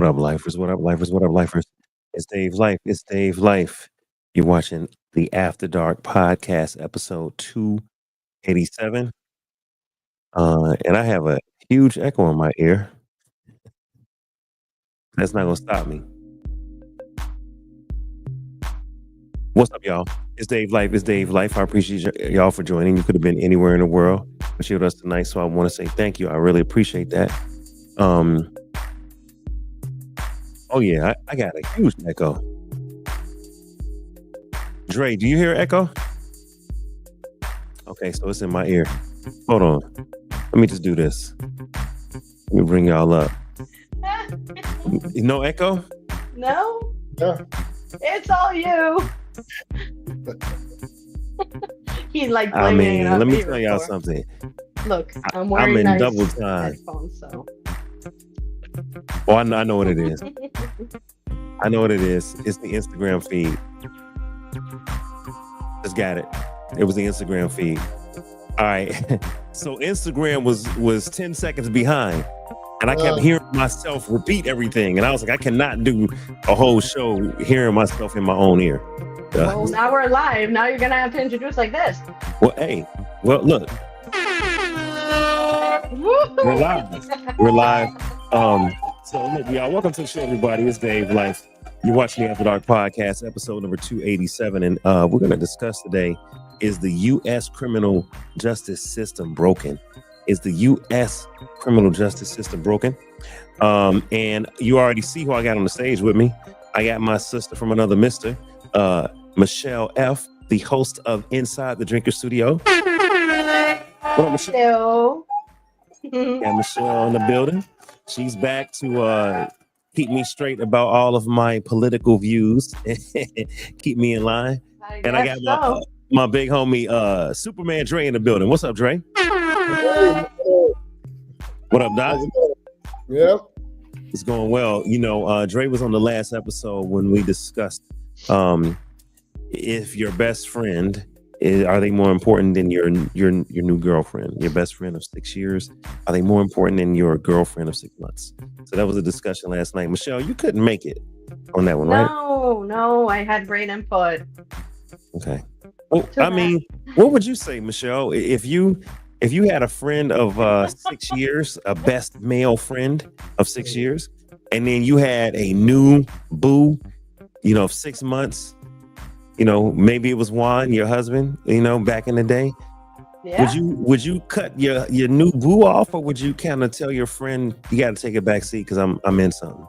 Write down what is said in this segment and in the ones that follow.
up, lifers? What up, lifers? What up, lifers? It's Dave Life. It's Dave Life. You're watching the After Dark podcast, episode 287. And I have a huge echo in my ear. That's not going to stop me. What's up, y'all? It's Dave Life. It's Dave Life. I appreciate y'all for joining. You could have been anywhere in the world, but you're with us tonight. So I want to say thank you. I really appreciate that. Oh yeah, I got a huge echo. Dre, do you hear echo? Okay, so it's in my ear. Hold on. Let me just do this. Let me bring y'all up. No echo? No? Yeah. It's all you. He's like I blaming mean, it on let me me tell y'all before. something. Look, I'm I'm wearing in nice double time. headphones, so. Oh, I know what it is. I know what it is. It's the Instagram feed. Just got it. It was the Instagram feed. All right. So Instagram was 10 seconds behind. And I kept hearing myself repeat everything. And I was like, I cannot do a whole show hearing myself in my own ear. Well, now we're live. Now you're going to have to introduce like this. Well, hey. Well, look. We're live. We're live. So look, y'all, welcome to the show, everybody. It's Dave Life. You're watching the After Dark podcast, episode number 287. And we're going to discuss today, is the U.S. criminal justice system broken? Is the U.S. criminal justice system broken? And you already see who I got on the stage with me. I got my sister from another mister, Michelle F., the host of Inside the Drinker Studio. What up, Michelle? Hello. And Michelle in the building. She's back to keep me straight about all of my political views. Keep me in line. And I got my big homie, Superman Dre in the building. What's up, Dre? What up, Doc? Yep. It's going well. You know, Dre was on the last episode when we discussed if your best friend are they more important than your new girlfriend, your best friend of 6 years? Are they more important than your girlfriend of 6 months? So that was a discussion last night. Michelle, you couldn't make it on that one, right? No, I had great input. Okay. Well, I mean, what would you say, Michelle, if you had a friend of 6 years, a best male friend of 6 years, and then you had a new boo, of 6 months, maybe it was Juan, your husband, back in the day. Yeah. Would you cut your new boo off, or would you kind of tell your friend you got to take a back seat because I'm in something?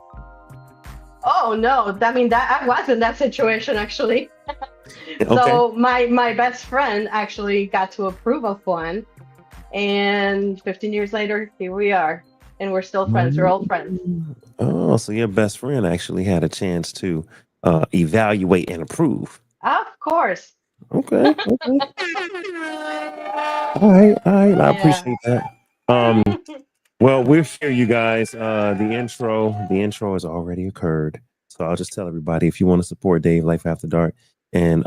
Oh no, I mean that I was in that situation actually. Okay. So my best friend actually got to approve of one, and 15 years later, here we are, and we're still friends. We're old friends. Oh, so your best friend actually had a chance to evaluate and approve. Of course. Okay. All right. I appreciate that. Well, we're here, you guys. The intro has already occurred. So I'll just tell everybody, if you want to support Dave Life After Dark and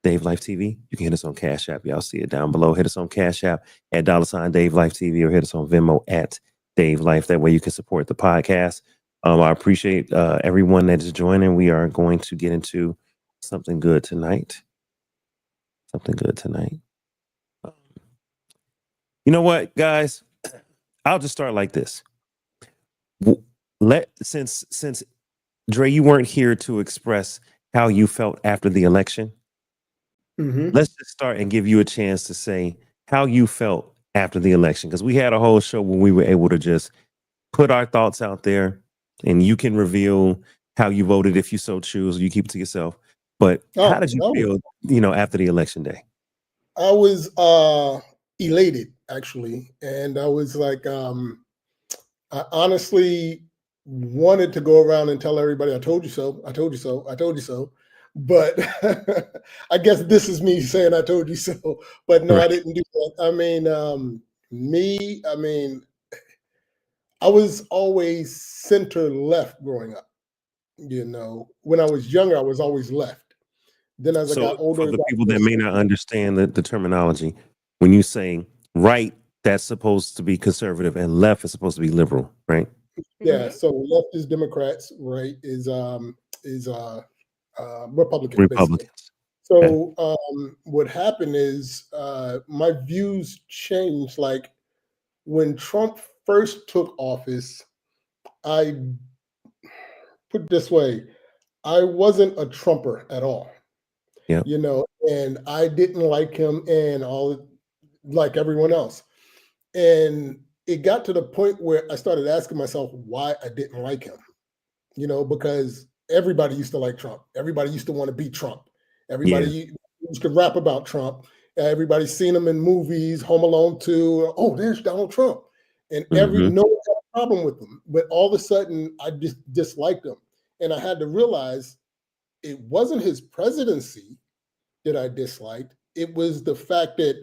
DaveLifeTV, you can hit us on Cash App. Y'all see it down below. Hit us on Cash App at $DaveLifeTV, or hit us on Venmo at Dave Life. That way you can support the podcast. I appreciate everyone that is joining. We are going to get into something good tonight. You know what, guys? I'll just start like this. Since Dre, you weren't here to express how you felt after the election. Mm-hmm. Let's just start and give you a chance to say how you felt after the election, because we had a whole show when we were able to just put our thoughts out there, and you can reveal how you voted if you so choose. You keep it to yourself. But how did you feel, after the election day? I was elated, actually, and I was like, I honestly wanted to go around and tell everybody, I told you so, I told you so, I told you so. But I guess this is me saying I told you so. But no, right. I didn't do that. I mean, I was always center left growing up. When I was younger, I was always left. Then as I got older, for the people that may not understand the terminology, when you say right, that's supposed to be conservative, and left is supposed to be liberal, right? Yeah, Mhm. so leftist Democrats, right, is Republicans basically. Republicans. Okay. So what happened is my views changed. Like when Trump first took office, I put it this way, I wasn't a Trumper at all, Yep. and I didn't like him and all like everyone else. And it got to the point where I started asking myself why I didn't like him, because everybody used to like Trump. Everybody used to want to be Trump. Yeah. Everybody used to rap about Trump. Everybody's seen him in movies, Home Alone 2. Oh, there's Donald Trump. And Hmm. no one had a problem with him. But all of a sudden, I just disliked him. And I had to realize it wasn't his presidency that I disliked. It was the fact that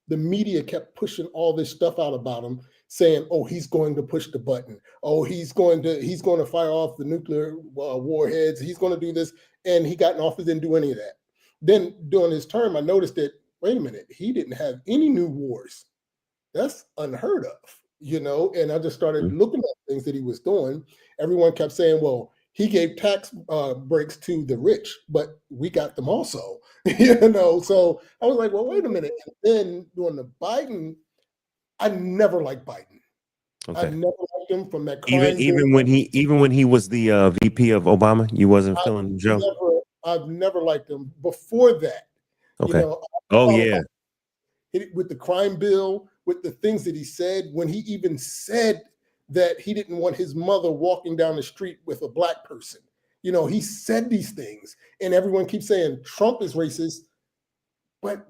the media kept pushing all this stuff out about him, saying, "Oh, he's going to push the button. Oh, he's going to fire off the nuclear warheads. He's going to do this," and he got in office, didn't do any of that. Then during his term, I noticed that wait a minute, he didn't have any new wars. That's unheard of. And I just started looking at things that he was doing. Everyone kept saying, well, he gave tax breaks to the rich, but we got them also. So I was like, well, wait a minute. And then during the Biden, I never liked Biden. I Okay. never liked him from that Even crime bill. even when he was the VP of Obama, you wasn't feeling Joe. I've never liked him before that. Okay. I Oh thought yeah. with the crime bill, with the things that he said, when he even said that he didn't want his mother walking down the street with a black person. He said these things, and everyone keeps saying Trump is racist. But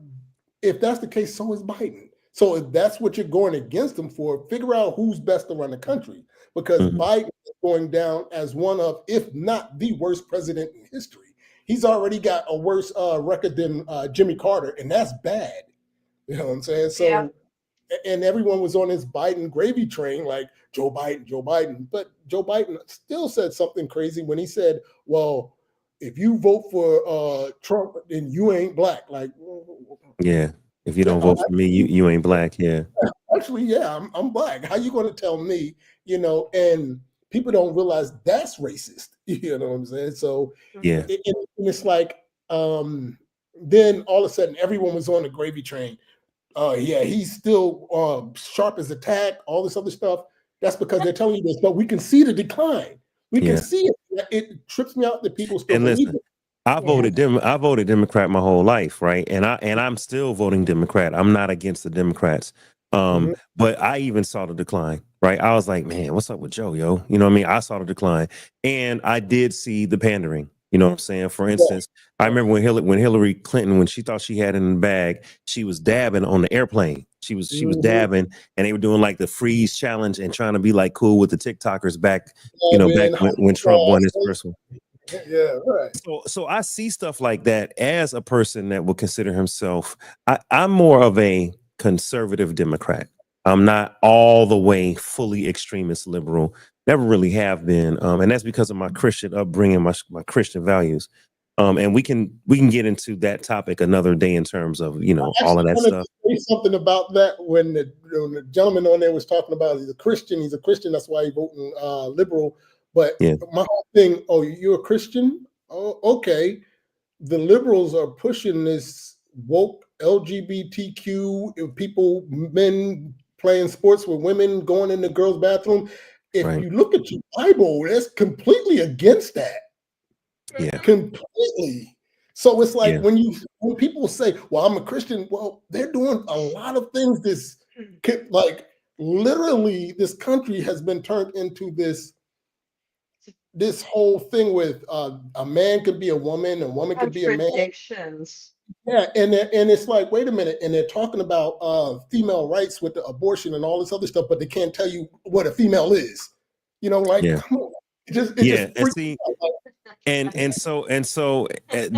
if that's the case, so is Biden. So if that's what you're going against him for, figure out who's best to run the country. Because Mhm. Biden is going down as one of, if not the worst president in history. He's already got a worse record than Jimmy Carter, and that's bad. You know what I'm saying? Yeah. So, and everyone was on this Biden gravy train, like Joe Biden, Joe Biden. But Joe Biden still said something crazy when he said, well, if you vote for Trump, then you ain't black. Like, Yeah. If you yeah, don't vote for me, you ain't black. Yeah. actually, yeah, I'm black. How you going to tell me, and people don't realize that's racist. You know what I'm saying? So Yeah. Mhm. and it's like, then all of a sudden everyone was on the gravy train. Yeah, he's still sharp as a tack, all this other stuff. That's because they're telling you this, but we can see the decline. We can Yeah. see it. It trips me out that people still And believe listen, it. Yeah. I voted Democrat my whole life, right? And I'm still voting Democrat. I'm not against the Democrats. Mhm. But I even saw the decline, right? I was like, man, what's up with Joe, yo? You know what I mean? I saw the decline. And I did see the pandering. You know what I'm saying? For Yeah, instance, I remember when Hillary Clinton, when she thought she had it in the bag, she was dabbing on the airplane. She was mhm. dabbing, and they were doing like the freeze challenge and trying to be like cool with the TikTokers back, Yeah, back man. when Trump won his first one. Yeah, right. So I see stuff like that as a person that would consider himself. I'm more of a conservative Democrat. I'm not all the way fully extremist liberal. Never really have been, and that's because of my Christian upbringing, my Christian values. And we can get into that topic another day in terms of I all of actually that wanted stuff. to say something about that when the gentleman on there was talking about he's a Christian. He's a Christian. That's why he's voting liberal. But Yeah, my whole thing, oh, you're a Christian? Oh, okay. The liberals are pushing this woke LGBTQ people, men playing sports with women, going in the girls' bathroom. If right. you look at your Bible, that's completely against that. Yeah, Completely. So it's like yeah, when people say, "Well, I'm a Christian," well, they're doing a lot of things. Like literally, this country has been turned into this whole thing with a man could be a woman could be a man. Contradictions. Yeah, and it's like, wait a minute, and they're talking about female rights with the abortion and all this other stuff, but they can't tell you what a female is. Like yeah, come on, it just yeah. And freaks see, me out.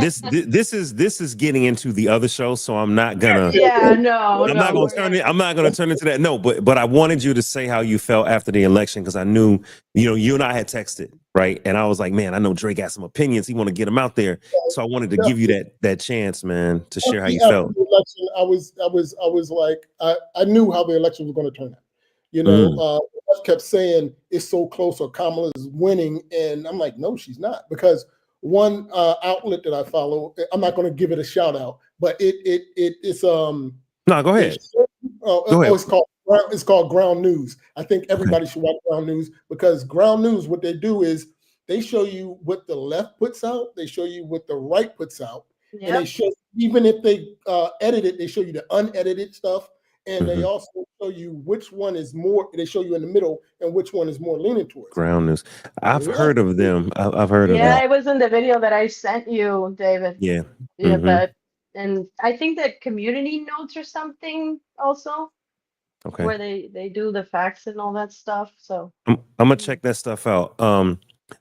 this is getting into the other show, so I'm not gonna. Yeah, no, I'm not no, going we're to turn not it. I'm gonna not going to turn into that. No, but I wanted you to say how you felt after the election because I knew, you and I had texted, right? And I was like, man, I know Drake got some opinions. He want to get them out there, so I wanted to give you that chance, man, to share how you After felt. the election, I was like, I knew how the election was going to turn out. Mm, kept saying it's so close or Kamala is winning, and I'm like, no, she's not, because one outlet that I follow, I'm not going to give it a shout out, but it's No, go they ahead. show, Go ahead. it's called Ground News. I think everybody should watch Ground News, because Ground News, what they do is they show you what the left puts out, they show you what the right puts out, and they show, even if they edit it, they show you the unedited stuff, and they also show you which one is more. They show you in the middle and which one is more leaning towards. Ground News. I've heard of them. I've heard of them. Yeah, it was in the video that I sent you, David. Yeah. Yeah, but and I think that community notes or something also, Okay. where they do the facts and all that stuff. So I'm gonna check that stuff out.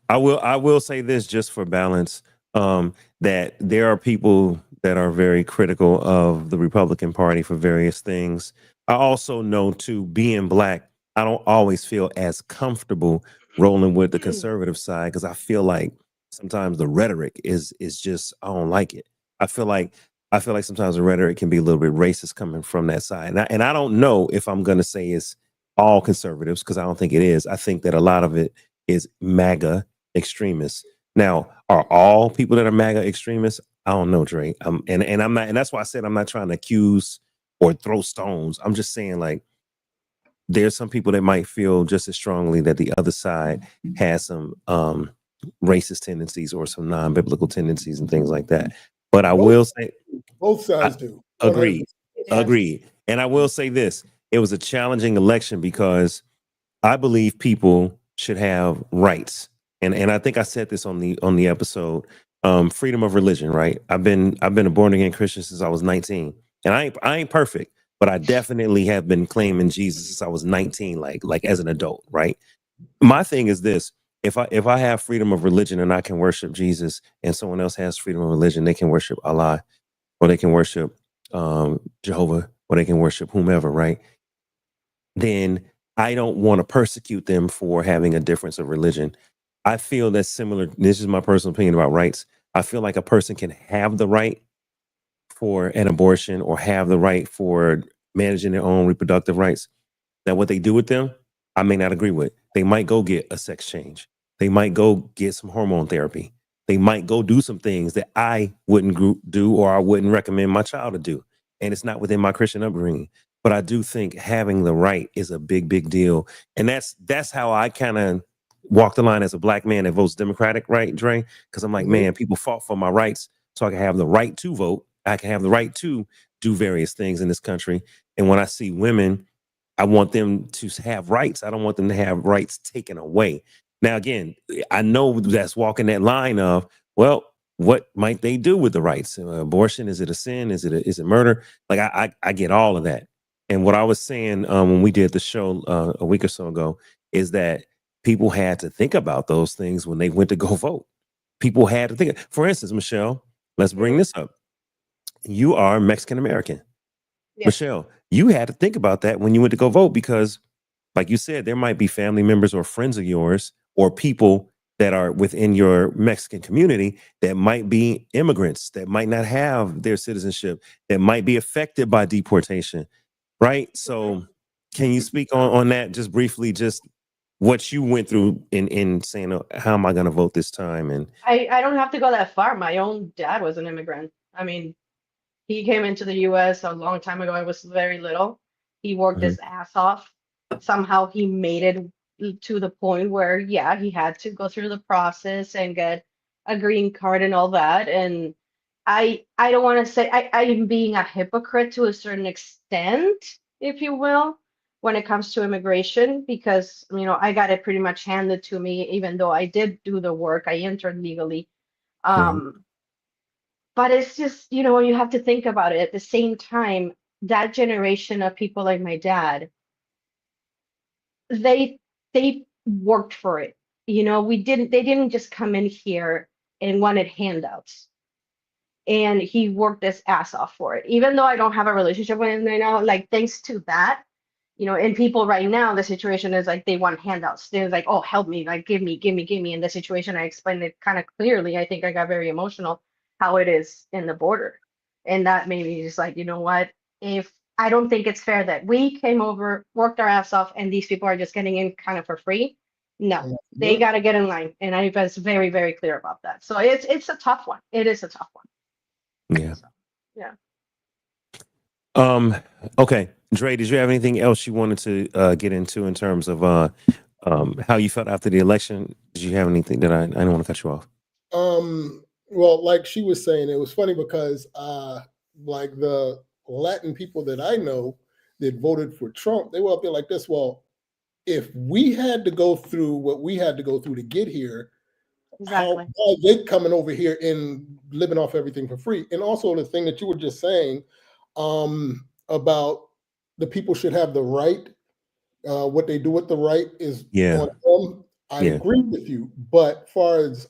I will say this just for balance, that there are people that are very critical of the Republican Party for various things. I also know, too, being black, I don't always feel as comfortable rolling with the conservative side, because I feel like sometimes the rhetoric is just, I don't like it. I feel like sometimes the rhetoric can be a little bit racist coming from that side, and I don't know if I'm gonna say it's all conservatives, because I don't think it is. I think that a lot of it is MAGA extremists. Now, are all people that are MAGA extremists? I don't know, Dre. And I'm not, and that's why I said I'm not trying to accuse or throw stones. I'm just saying, like, there's some people that might feel just as strongly that the other side has some racist tendencies or some non-biblical tendencies and things like that. But I will say both sides do. Agreed. 100%. Agreed. And I will say this: it was a challenging election because I believe people should have rights. And I think I said this on the episode, freedom of religion, right? I've been a born again Christian since I was 19. And I ain't perfect, but I definitely have been claiming Jesus since I was 19, like as an adult, right? My thing is this: if I have freedom of religion and I can worship Jesus, and someone else has freedom of religion, they can worship Allah, or they can worship Jehovah, or they can worship whomever, right? Then I don't want to persecute them for having a difference of religion. I feel that's similar. This is my personal opinion about rights. I feel like a person can have the right for an abortion or have the right for managing their own reproductive rights. Now, what they do with them, I may not agree with. They might go get a sex change. They might go get some hormone therapy. They might go do some things that I wouldn't do, or I wouldn't recommend my child to do. And it's not within my Christian upbringing. But I do think having the right is a big, big deal. And that's how I kind of walk the line as a black man that votes Democratic, right, Dre? Because I'm like, man, people fought for my rights so I can have the right to vote. I can have the right to do various things in this country. And when I see women, I want them to have rights. I don't want them to have rights taken away. Now, again, I know that's walking that line of, well, what might they do with the rights? Abortion, is it a sin? Is it murder? Like I get all of that. And what I was saying when we did the show a week or so ago is that people had to think about those things when they went to go vote. People had to think. For instance, Michelle, let's bring this up. You are Mexican American. yeah. Michelle, you had to think about that when you went to go vote, because like you said, there might be family members or friends of yours or people that are within your Mexican community that might be immigrants, that might not have their citizenship, that might be affected by deportation, right? So can you speak on that just briefly, just what you went through in saying, how am I going to vote this time? And I don't have to go that far. My own dad was an immigrant. I mean, he came into the US a long time ago. I was very little. He worked his ass off. Somehow he made it to the point where, yeah, he had to go through the process and get a green card and all that. And I don't want to say I'm being a hypocrite to a certain extent, if you will, when it comes to immigration, because I got it pretty much handed to me, even though I did do the work. I entered legally. right. Um, but it's just, you have to think about it at the same time. That generation of people like my dad, they they worked for it. They didn't just come in here and wanted handouts. And he worked his ass off for it. Even though I don't have a relationship with him right now, like thanks to that, and people right now, the situation is like they want handouts. They're like, oh, help me, like give me, give me, give me. In the situation, I explained it kind of clearly. I think I got very emotional how it is in the border. And that made me just like, you know what? If I don't think it's fair that we came over, worked our ass off, and these people are just getting in kind of for free. No, they got to get in line, and I was very, very clear about that. So it's a tough one. It is a tough one. Yeah. So, yeah. Okay. Dre, did you have anything else you wanted to get into in terms of how you felt after the election? Did you have anything that I don't want to cut you off? Well, like she was saying, it was funny because like the Latin people that I know that voted for Trump, they were up there like this. Well, if we had to go through what we had to go through to get here, how Exactly. are they coming over here and living off everything for free? And also the thing that you were just saying about the people should have the right. What they do with the right is Yeah. on them. I Yeah. agree with you, but far as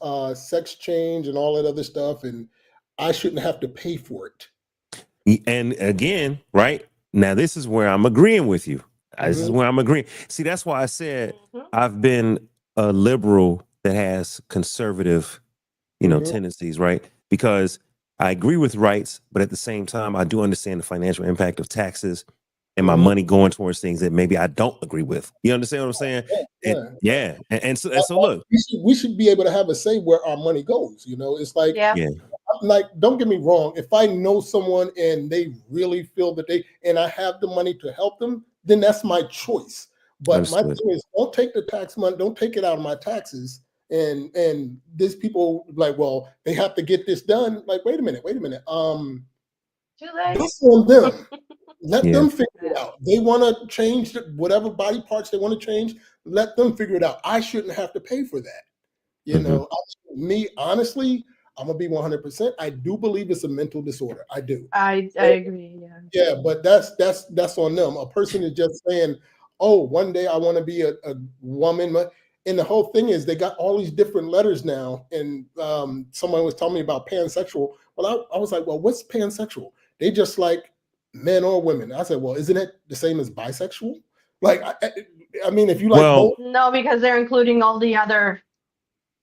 sex change and all that other stuff, and I shouldn't have to pay for it. And again, right now, this is where I'm agreeing with you. This is Mhm. where I'm agreeing. See, that's why I said Mhm. I've been a liberal that has conservative, Mhm. tendencies, right? Because I agree with rights, but at the same time, I do understand the financial impact of taxes and my Mhm. money going towards things that maybe I don't agree with. You understand what I'm saying? Yeah. Yeah. And so look, We should be able to have a say where our money goes. It's like, Yeah. yeah, don't get me wrong. If I know someone and they really feel that and I have the money to help them, then that's my choice. But my understood. thing is, don't take the tax money, don't take it out of my taxes. And these people like, well, they have to get this done. Like, wait a minute. Too late. That's on them. Let Yeah. them figure it out. They want to change whatever body parts they want to change. Let them figure it out. I shouldn't have to pay for that. Mhm. Me, honestly, I'm gonna be 100%. I do believe it's a mental disorder. I do. I agree. Yeah. Yeah, but that's on them. A person is just saying, "Oh, one day I want to be a woman." And the whole thing is, they got all these different letters now. And someone was telling me about pansexual. Well, I was like, "Well, what's pansexual?" They just like men or women. I said, "Well, isn't it the same as bisexual?" Like, I mean, if you like both, Well, No, because they're including all the other,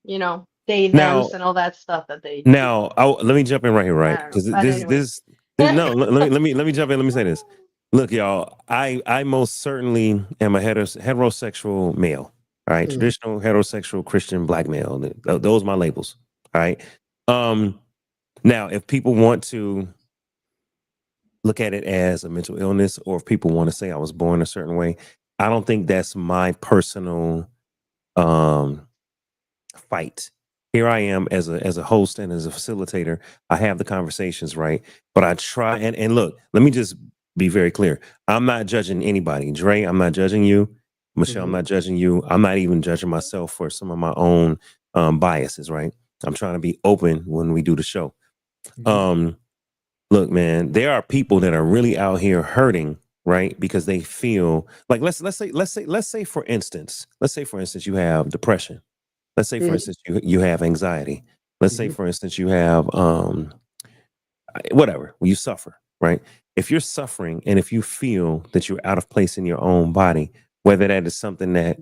they, now, thems, and all that stuff that they. let me jump in right here, right? I don't know. Because But anyway. no, let me jump in. Let me say this. Look, y'all, I most certainly am a heterosexual male. All right, mm, traditional heterosexual Christian black male. Those are my labels. All right. Um, Now, if people want to look at it as a mental illness, or if people want to say I was born a certain way, I don't think that's my personal um fight. Here I am as a host and as a facilitator. I have the conversations, right? But I try and look, let me just be very clear. I'm not judging anybody. Dre, I'm not judging you. Michelle, I'm mhm, not judging you. I'm not even judging myself for some of my own biases, right? I'm trying to be open when we do the show. mhm, Um, Look, man, there are people that are really out here hurting, right? Because they feel like let's say for instance you have depression. Let's say for mhm, instance you have anxiety. Let's say mhm, for instance you have whatever, you suffer, right? If you're suffering and if you feel that you're out of place in your own body, whether that is something that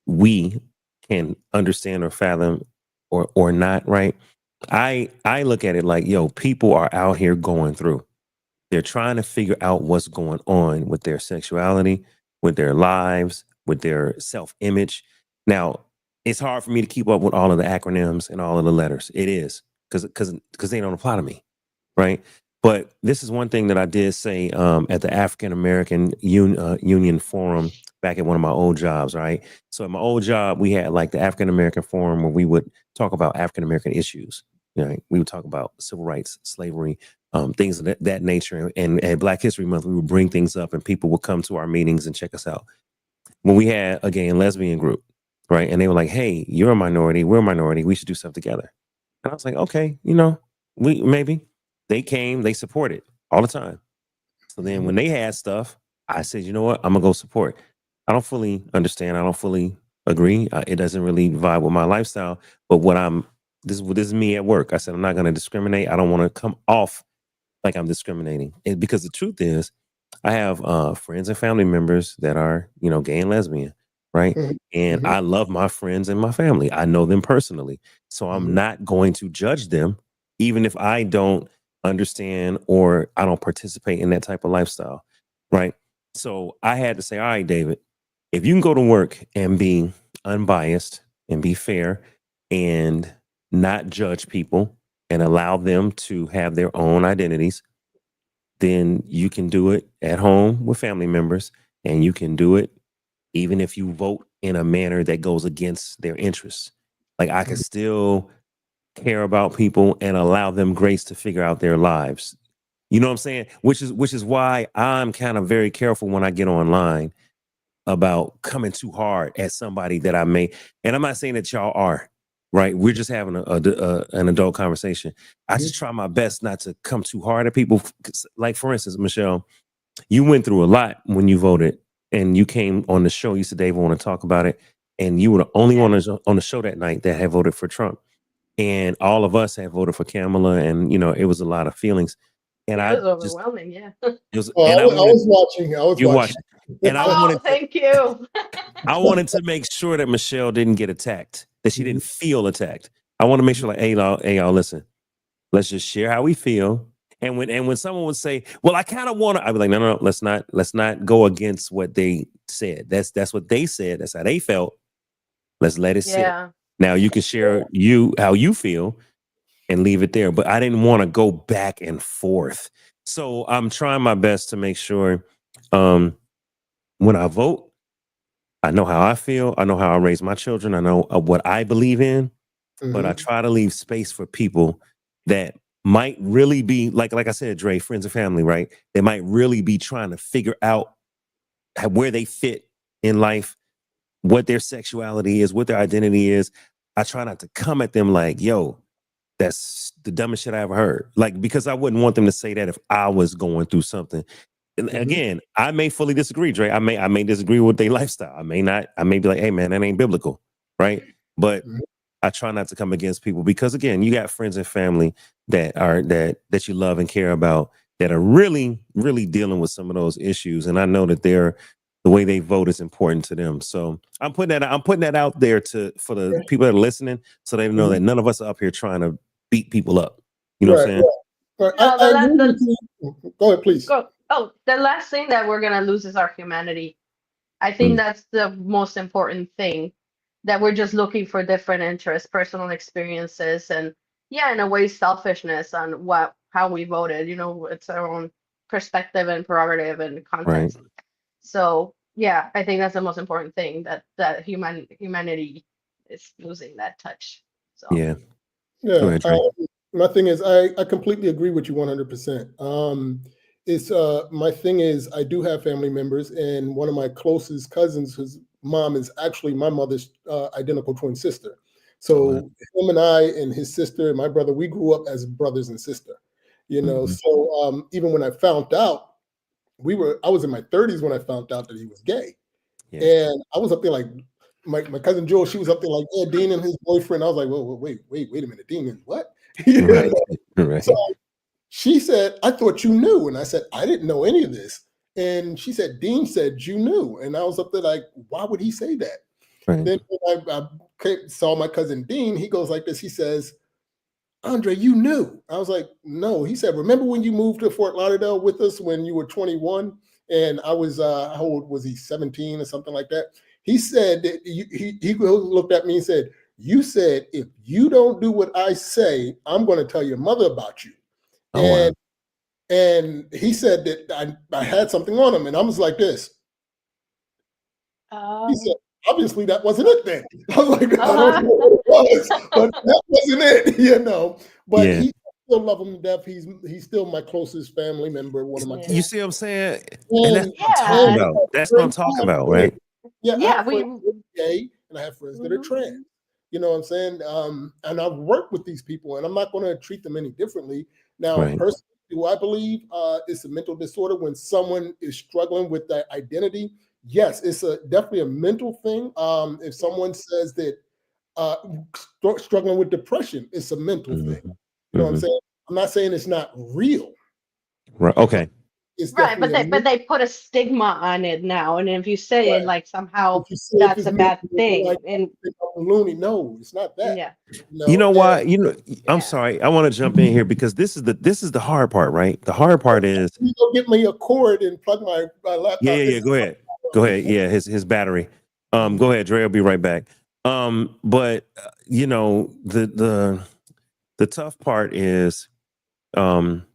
we can understand or fathom or not, right? I look at it like, yo, people are out here going through. They're trying to figure out what's going on with their sexuality, with their lives, with their self-image. Now, it's hard for me to keep up with all of the acronyms and all of the letters. It is because they don't apply to me, right? But this is one thing that I did say at the African American Union Forum back at one of my old jobs, right? So at my old job, we had like the African American Forum where we would talk about African American issues. Right? We would talk about civil rights, slavery, things of that nature. And at Black History Month, we would bring things up, and people would come to our meetings and check us out. When we had a gay and lesbian group, right, and they were like, "Hey, you're a minority, we're a minority, we should do stuff together." And I was like, "Okay, we maybe." They came, they supported all the time. So then mhm, when they had stuff, I said, "You know what? I'm gonna go support." I don't fully understand. I don't fully agree. It doesn't really vibe with my lifestyle. But this is me at work. I said I'm not going to discriminate. I don't want to come off like I'm discriminating. And because the truth is, I have friends and family members that are, gay and lesbian, right? mhm, And mhm, I love my friends and my family. I know them personally. So I'm mhm, not going to judge them, even if I don't understand or I don't participate in that type of lifestyle. right? So I had to say, all right, David, if you can go to work and be unbiased and be fair and not judge people and allow them to have their own identities, then you can do it at home with family members, and you can do it even if you vote in a manner that goes against their interests. Like I can still care about people and allow them grace to figure out their lives. You know what I'm saying? Which is why I'm kind of very careful when I get online about coming too hard at somebody that I may. And I'm not saying that y'all are, right? We're just having an adult conversation. I just try my best not to come too hard at people. Like for instance, Michelle, you went through a lot when you voted, and you came on the show. You said, Dave, I want to talk about it. And you were the only one on the show that night that had voted for Trump. And all of us had voted for Kamala. And, it was a lot of feelings. And It I was just, overwhelming, yeah. it was, Well, and I was watching. I was you watching. watched, and Oh, thank you. I wanted to make sure that Michelle didn't get attacked, that she didn't feel attacked. I want to make sure, like, hey, y'all, listen, let's just share how we feel. And when someone would say, well, I kind of want to, I'd be like, no, let's not go against what they said. That's what they said. That's how they felt. Let's let it sit. Yeah. Now you can share how you feel and leave it there. But I didn't want to go back and forth. So I'm trying my best to make sure when I vote, I know how I feel. I know how I raise my children. I know what I believe in. But I try to leave space for people that might really be like I said, Dre, friends and family, right? They might really be trying to figure out where they fit in life, what their sexuality is, what their identity is. I try not to come at them like, yo, that's the dumbest shit I ever heard. Like, because I wouldn't want them to say that if I was going through something. And again, I may fully disagree, Dre. I may disagree with their lifestyle. I may not. I may be like, hey man, that ain't biblical, right? But I try not to come against people because again, you got friends and family that you love and care about that are really, really dealing with some of those issues. And I know that the way they vote is important to them. So I'm putting that out there for the people that are listening, so they know that none of us are up here trying to beat people up. You know what I'm saying? Right. No, I agree with you. Go ahead, please. Oh, the last thing that we're gonna lose is our humanity. I think that's the most important thing, that we're just looking for different interests, personal experiences, and yeah, in a way, selfishness on how we voted. It's our own perspective and prerogative and Right. context. So yeah, I think that's the most important thing, that humanity is losing that touch. So Yeah. Go Yeah. ahead, Dre. My thing is, I completely agree with you 100%. It's my thing is, I do have family members, and one of my closest cousins, whose mom is actually my mother's identical twin sister. So him and I and his sister and my brother, we grew up as brothers and sister. So even when I found out, I was in my 30s when I found out that he was gay. Yeah. And I was up there like my cousin Joel, she was up there like, yeah, Dean and his boyfriend. I was like, whoa, wait a minute, Dean and what? Right. Right. So she said, I thought you knew. And I said, I didn't know any of this. And she said, Dean said you knew. And I was up there like, why would he say that? Right. Then when I saw my cousin Dean, he goes like this. He says, Andre, you knew. I was like, no. He said, remember when you moved to Fort Lauderdale with us when you were 21? And I was, how old was he, 17 or something like that? He said that he looked at me and said, you said, if you don't do what I say, I'm going to tell your mother about you. Oh, And he said that I had something on him. And I was like this. He said, obviously that wasn't it then. I was like, I don't know what it was, but that wasn't it, But yeah. he still love him to death. He's still my closest family member, one of my You closest. see what I'm saying? And that's And what I'm talking about. That's what I'm friends- talking about, right? Yeah, I yeah, have friends that are gay and I have friends that are trans. You know what I'm saying? And I've worked with these people, and I'm not going to treat them any differently. Now, Right. personally, do I believe it's a mental disorder when someone is struggling with that identity? Yes, it's definitely a mental thing. If someone says that struggling with depression, it's a mental thing. You know what I'm saying? I'm not saying it's not real. Right. Okay. it's Right, definitely a but myth. they put a stigma on it now, and if you say it Right. like somehow If you say if that's it's a myth, bad you're thing, like, oh, they call them loony. No, it's not that. yeah, You know why? And I'm yeah, sorry. I want to jump in here because this is the hard part, right? The hard part is, you go get me a cord and plug my laptop in. Go ahead. Go ahead. Yeah, his battery. Go ahead, Dre. I'll be right back. But the tough part is, um,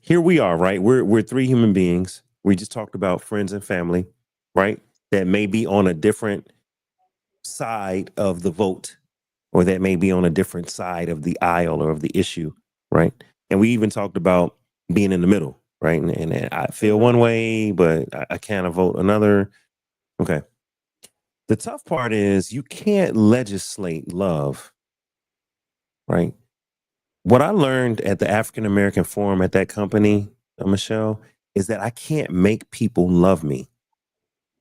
here we are, right? We're three human beings. We just talked about friends and family, right? That may be on a different side of the vote, or that may be on a different side of the aisle or of the issue, right? And we even talked about being in the middle, right? And I feel hmm one way, but I can't vote another. Okay. The tough part is you can't legislate love, right? What I learned at the African American Forum at that company, Michelle, is that I can't make people love me.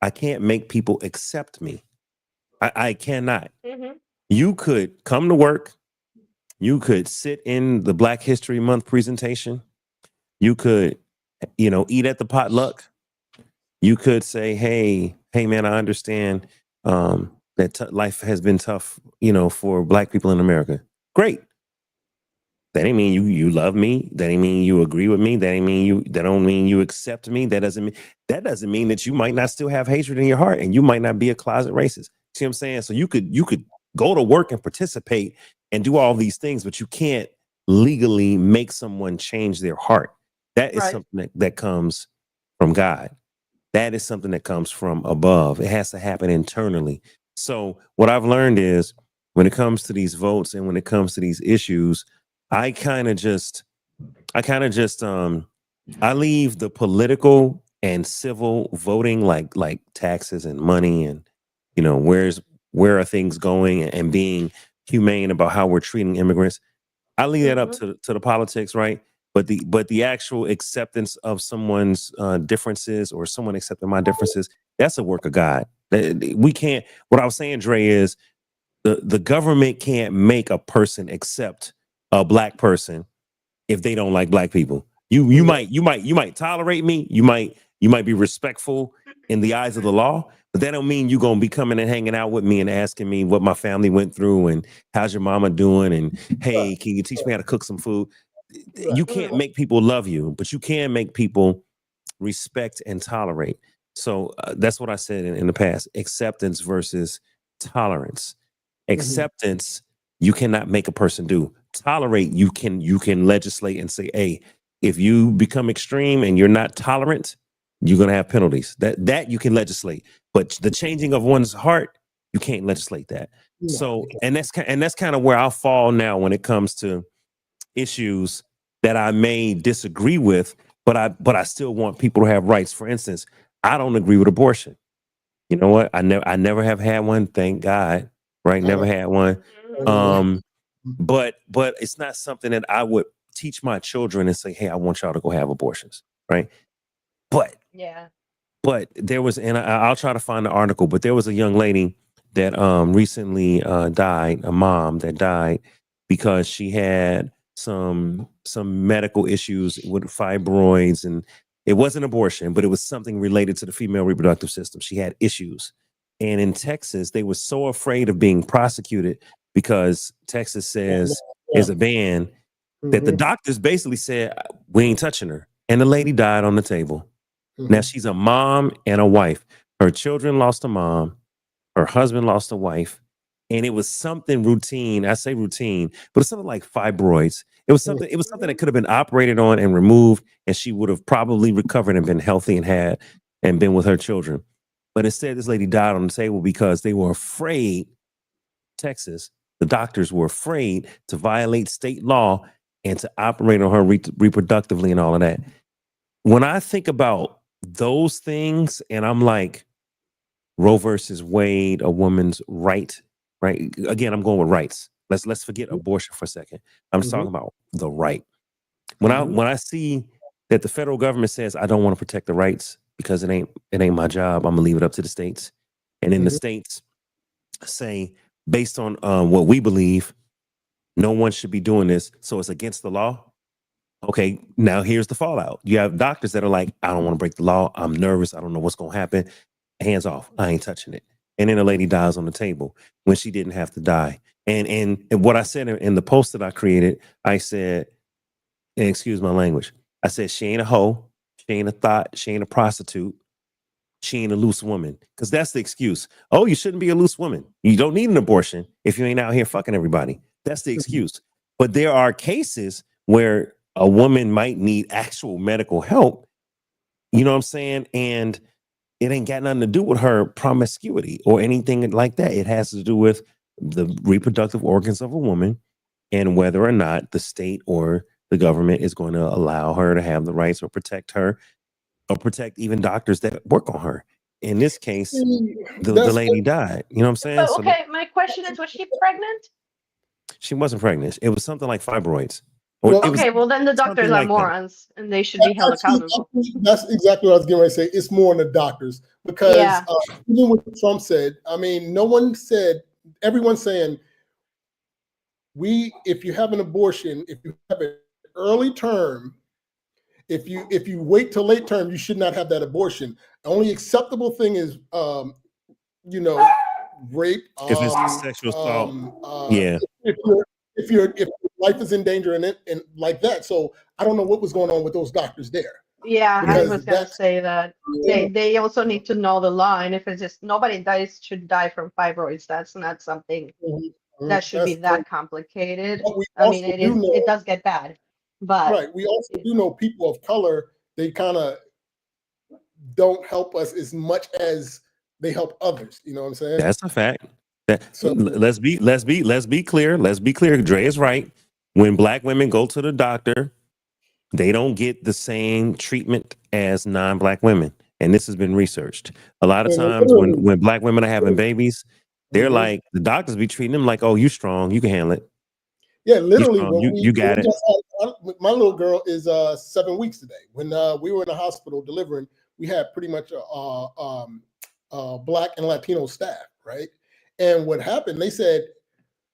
I can't make people accept me. I cannot. hmm You could come to work. You could sit in the Black History Month presentation. You could, eat at the potluck. You could say, hey, man, I understand that life has been tough, for Black people in America. Great. That ain't mean you love me. That ain't mean you agree with me. That don't mean you accept me. That doesn't mean that you might not still have hatred in your heart and you might not be a closet racist. See what I'm saying? So you could go to work and participate and do all these things, but you can't legally make someone change their heart. That is right, something that comes from God. That is something that comes from above. It has to happen internally. So what I've learned is when it comes to these votes and when it comes to these issues, I kind of just, I leave the political and civil voting, like taxes and money, and where are things going, and being humane about how we're treating immigrants. I leave that up hmm to the politics, right? But the actual acceptance of someone's differences, or someone accepting my differences, that's a work of God. We can't. What I was saying, Dre, is the government can't make a person accept a Black person if they don't like Black people. You might tolerate me. You might be respectful in the eyes of the law, but that don't mean you're gonna be coming and hanging out with me and asking me what my family went through and how's your mama doing, and Right, hey, can you teach me how to cook some food? right. You can't make people love you, but you can make people respect and tolerate. So that's what I said in the past: acceptance versus tolerance. Mhm. Acceptance, you cannot make a person do. Tolerate, you can legislate and say, hey, if you become extreme and you're not tolerant, you're gonna have penalties. That you can legislate, but the changing of one's heart, you can't legislate that. No, So, you can't. and that's kind of where I fall now when it comes to issues that I may disagree with, but I still want people to have rights. For instance, I don't agree with abortion. You know what? I never have had one, thank God. Right? I Never don't. had one. I hmm don't either. Um, but it's not something that I would teach my children and say, hey, I want y'all to go have abortions. Right. But yeah, there was, and I'll try to find the article, but there was a young lady that recently died, a mom that died because she had some medical issues with fibroids, and it wasn't abortion, but it was something related to the female reproductive system. She had issues. And in Texas, they were so afraid of being prosecuted because Texas says Yeah. there's a ban, that the Hmm. doctors basically said, we ain't touching her. And the lady died on the table. Now Hmm. she's a mom and a wife. Her children lost a mom. Her husband lost a wife. And it was something routine. I say routine, but it's something like fibroids. It was something hmm that could have been operated on and removed, and she would have probably recovered and been healthy and been with her children. But instead, this lady died on the table because they were afraid. Texas, the doctors were afraid to violate state law and to operate on her reproductively and all of that. When I think about those things, and I'm like, Roe versus Wade, a woman's right? Again, I'm going with rights. Let's forget abortion for a second. I'm just Hmm. talking about the right. When I Hmm. when I see that the federal government says I don't want to protect the rights because it ain't my job, I'm gonna leave it up to the states. And then the Hmm. states say, based on what we believe, no one should be doing this, so it's against the law. Okay, now here's the fallout. You have doctors that are like, I don't want to break the law. I'm nervous. I don't know what's going to happen. Hands off. I ain't touching it. And then a lady dies on the table when she didn't have to die. And what I said in the post that I created, I said, and excuse my language, I said, she ain't a hoe. She ain't a thought. She ain't a prostitute. She ain't a loose woman. Because that's the excuse. Oh, you shouldn't be a loose woman. You don't need an abortion if you ain't out here fucking everybody. That's the excuse. But there are cases where a woman might need actual medical help. You know what I'm saying? And it ain't got nothing to do with her promiscuity or anything like that. It has to do with the reproductive organs of a woman and whether or not the state or the government is going to allow her to have the rights or protect her or protect even doctors that work on her. In this case, the That's lady died. You know what I'm saying? But So okay, my question is, was she pregnant? she wasn't pregnant. It was something like fibroids. Or Well, it was Okay, well then the doctors something are like that. morons and they should be held accountable. That's exactly what I was getting ready to say. It's more on the doctors because Yeah. even what Trump said, I mean, no one said, everyone's saying, if you have an abortion, if you have an early term, if you wait till late term, you should not have that abortion. The only acceptable thing is, rape. If it's sexual assault, yeah. If your life is in danger and like that. So I don't know what was going on with those doctors there. Yeah, I Because was gonna say that they also need to know the law, and if it's just nobody should die from fibroids, that's not something that should be that complicated. But we I mean, also do know, it does get bad, but right. We also do know people of color, they kind of don't help us as much as they help others. You know what I'm saying? That's a fact. So Let's be clear. Let's be clear. Dre is right. When black women go to the doctor, they don't get the same treatment as non-black women. And this has been researched. A lot of times when black women are having babies, they're like, the doctors be treating them like, oh, you strong, you can handle it. yeah, literally, You got it. My little girl is 7 weeks today. When we were in the hospital delivering, we had pretty much Black and Latino staff, right? And what happened? They said,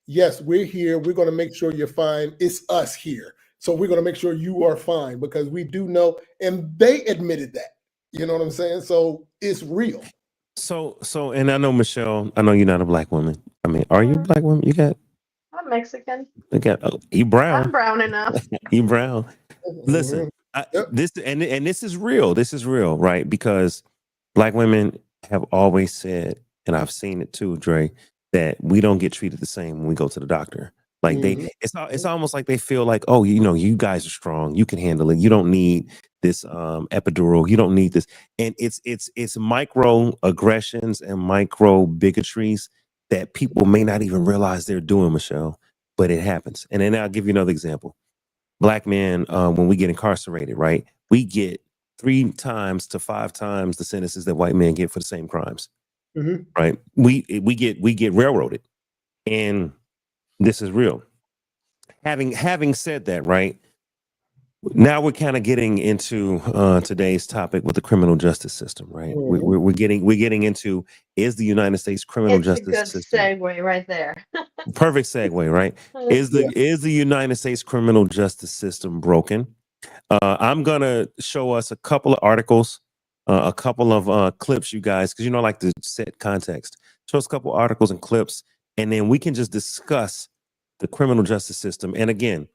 "Yes, we're here. We're going to make sure you're fine. It's us here, so we're going to make sure you are fine because we do know." And they admitted that. You know what I'm saying? So it's real. So, and I know Michelle. I know you're not a black woman. I mean, are you a black woman? You got. I'm Mexican. You brown. I'm brown enough. You brown. Listen, Yep. this is real. This is real, right? Because black women have always said, and I've seen it too, Dre, that we don't get treated the same when we go to the doctor. Like it's almost like they feel like, oh, you guys are strong. You can handle it. You don't need this epidural. You don't need this. And it's micro aggressions and micro bigotries that people may not even realize they're doing, Michelle, but it happens. And then I'll give you another example. Black men, when we get incarcerated, right, we get 3 times to 5 times the sentences that white men get for the same crimes. Right? We get railroaded, and this is real. Having said that, right, now we're kind of getting into today's topic with the criminal justice system, right? We're getting into, is the United States criminal justice system segue right there. perfect segue, right? Is the United States criminal justice system broken? I'm gonna show us a couple of articles, a couple of clips, you guys, because I like to set context. Show us a couple articles and clips, and then we can just discuss the criminal justice system. And again,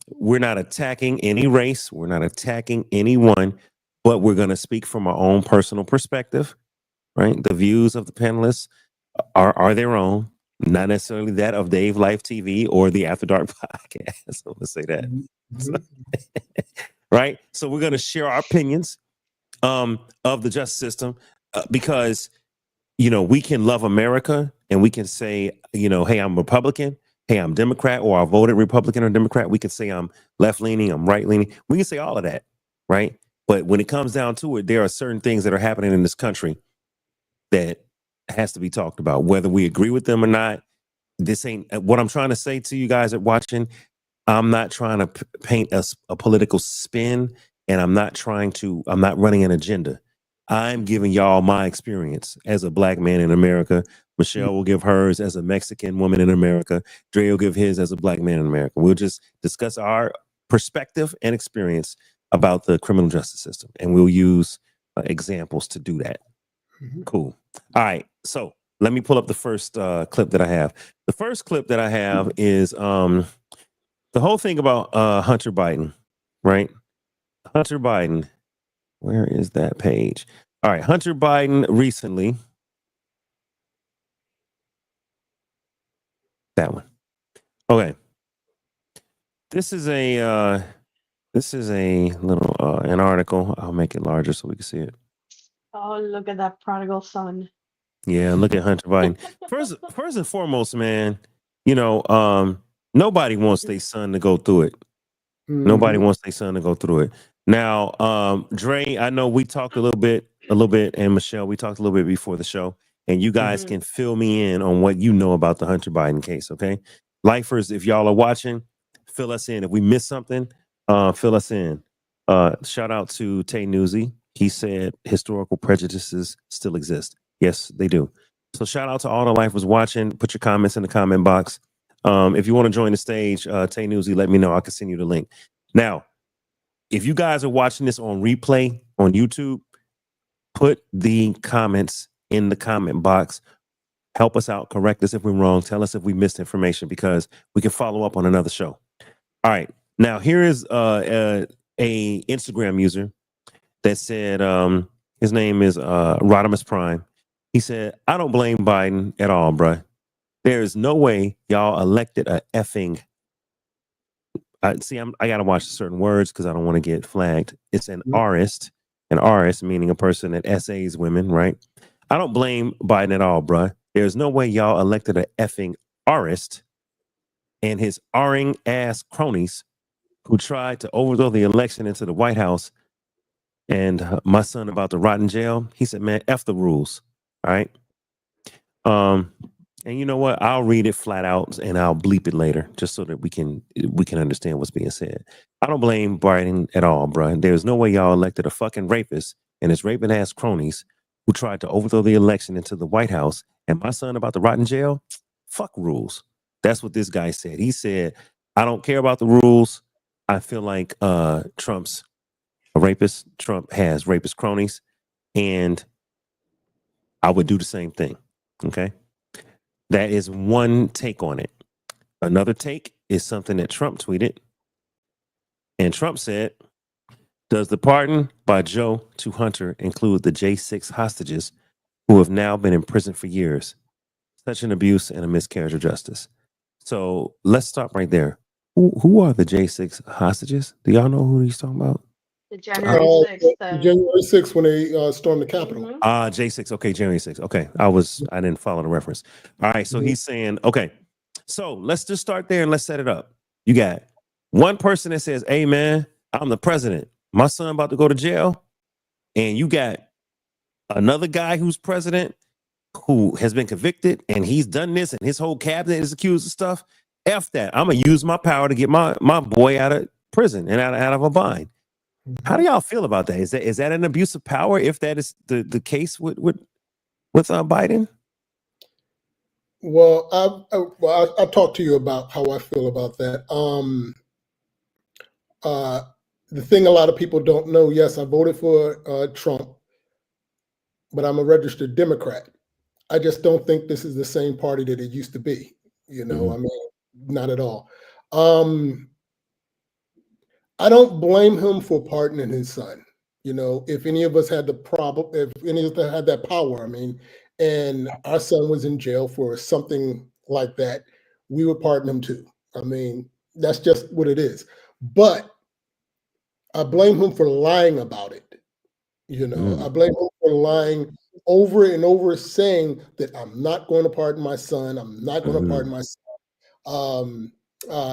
we're not attacking any race, we're not attacking anyone, but we're gonna speak from our own personal perspective, right? The views of the panelists are their own, not necessarily that of DaveLifeTV or the After Dark podcast. I'm gonna say that. Right? So we're going to share our opinions of the justice system because, we can love America and we can say, hey, I'm Republican. Hey, I'm Democrat, or I voted Republican or Democrat. We can say I'm left leaning, I'm right leaning. We can say all of that. Right. But when it comes down to it, there are certain things that are happening in this country that has to be talked about, whether we agree with them or not. This ain't what I'm trying to say to you guys that watching. I'm not trying to paint a political spin, and I'm not running an agenda. I'm giving y'all my experience as a black man in America. Michelle will give hers as a Mexican woman in America. Dre will give his as a black man in America. We'll just discuss our perspective and experience about the criminal justice system, and we'll use examples to do that. Cool. All right. So let me pull up the first clip that I have. The first clip that I have is the whole thing about Hunter Biden, right? Hunter Biden. Where is that page? All right. Hunter Biden recently. That one. Okay. This is a little an article. I'll make it larger so we can see it. Oh, look at that prodigal son. Yeah, look at Hunter Biden. First and foremost, man, nobody wants their son to go through it. Nobody wants their son to go through it. Now, Dre, I know we talked a little bit, and Michelle, we talked a little bit before the show, and you guys can fill me in on what you know about the Hunter Biden case, okay? Lifers, if y'all are watching, fill us in. If we missed something, fill us in. Shout out to Tay Newsy. He said historical prejudices still exist. Yes, they do. So shout out to all the lifers watching. Put your comments in the comment box. If you want to join the stage, Tay Newsy, let me know. I can send you the link. Now, if you guys are watching this on replay on YouTube, put the comments in the comment box. Help us out. Correct us if we're wrong. Tell us if we missed information because we can follow up on another show. All right. Now, here is a Instagram user that said his name is Rodimus Prime. He said, I don't blame Biden at all, bruh. There is no way y'all elected a effing. I got to watch certain words because I don't want to get flagged. It's an arist meaning a person that essays women, right? I don't blame Biden at all, bruh. There's no way y'all elected a effing arist and his R-ing ass cronies who tried to overthrow the election into the White House. And my son about to rot in jail. He said, man, F the rules. All right. And you know what? I'll read it flat out and I'll bleep it later just so that we can understand what's being said. I don't blame Biden at all, bro. There's no way y'all elected a fucking rapist and his raping ass cronies who tried to overthrow the election into the White House. And my son about to rot in jail. Fuck rules. That's what this guy said. He said, I don't care about the rules. I feel like Trump's a rapist. Trump has rapist cronies. And I would do the same thing. Okay. That is one take on it. Another take is something that Trump tweeted. And Trump said, does the pardon by Joe to Hunter include the J6 hostages who have now been in prison for years? Such an abuse and a miscarriage of justice. So let's stop right there. Who are the J6 hostages? Do y'all know who he's talking about? The January 6th. January 6th when they stormed the Capitol. J6. Okay, January 6th. Okay, I didn't follow the reference. All right, so he's saying, okay, so let's just start there and let's set it up. You got one person that says, hey, man, I'm the president. My son about to go to jail. And you got another guy who's president who has been convicted and he's done this and his whole cabinet is accused of stuff. F that. I'm going to use my power to get my boy out of prison and out of a bind. How do y'all feel about that? Is that an abuse of power if that is the case with Biden? Well, I'll talk to you about how I feel about that. The thing a lot of people don't know, yes, I voted for Trump, but I'm a registered Democrat. I just don't think this is the same party that it used to be. I mean, not at all. I don't blame him for pardoning his son. If any of us had the problem, if any of us had that power, I mean, and our son was in jail for something like that, we would pardon him too. I mean, that's just what it is. But I blame him for lying about it. I blame him for lying over and over, saying that I'm not going to pardon my son. I'm not going to pardon my son.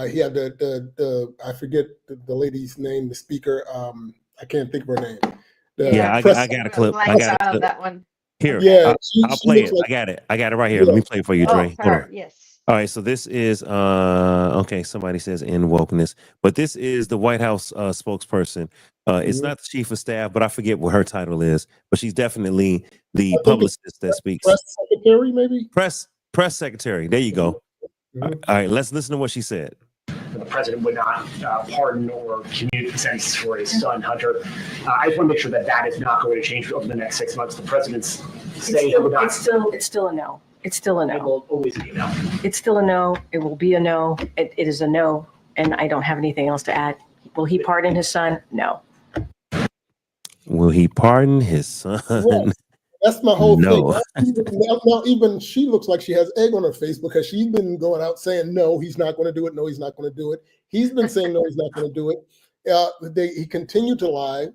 He had the I forget the lady's name, the speaker. I can't think of her name. I got a clip. I got a clip. That one. Here, yeah, I'll play it. I got it right here. Yeah. Let me play it for you, Dre. Hold on. Yes. All right, so this is okay. Somebody says in wokeness, but this is the White House spokesperson. It's not the chief of staff, but I forget what her title is. But she's definitely the publicist that speaks. Press secretary, maybe. Press secretary. There you go. All right, let's listen to what she said. the president would not pardon or commute the sentence for his son, Hunter. I just want to make sure that that is not going to change over the next 6 months. The president's saying it would not. It's still a no. It's still a no. It will always be a no. It's still a no. It will be a no. It is a no. And I don't have anything else to add. Will he pardon his son? No. Will he pardon his son? Yeah, that's my whole No. thing. Now, even she looks like she has egg on her face because she's been going out saying, no, he's not going to do it. No, he's not going to do it. He's been saying, no, he's not going to do it. He continued to lie,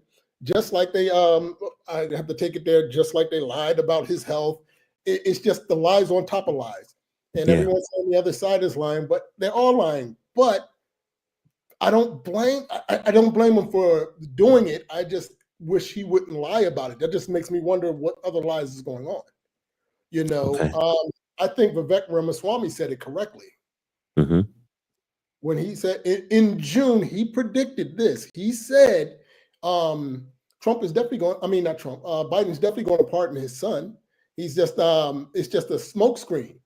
just like they, I have to take it there, just like they lied about his health. It's just the lies on top of lies. And everyone on the other side is lying, but they're all lying. But I don't blame him for doing it. I just wish he wouldn't lie about it. That just makes me wonder what other lies is going on. You know, I think Vivek Ramaswamy said it correctly. Mm-hmm. When he said in June, he predicted this. He said Trump is definitely going, not Trump, Biden's definitely going to pardon his son. He's just, it's just a smokescreen.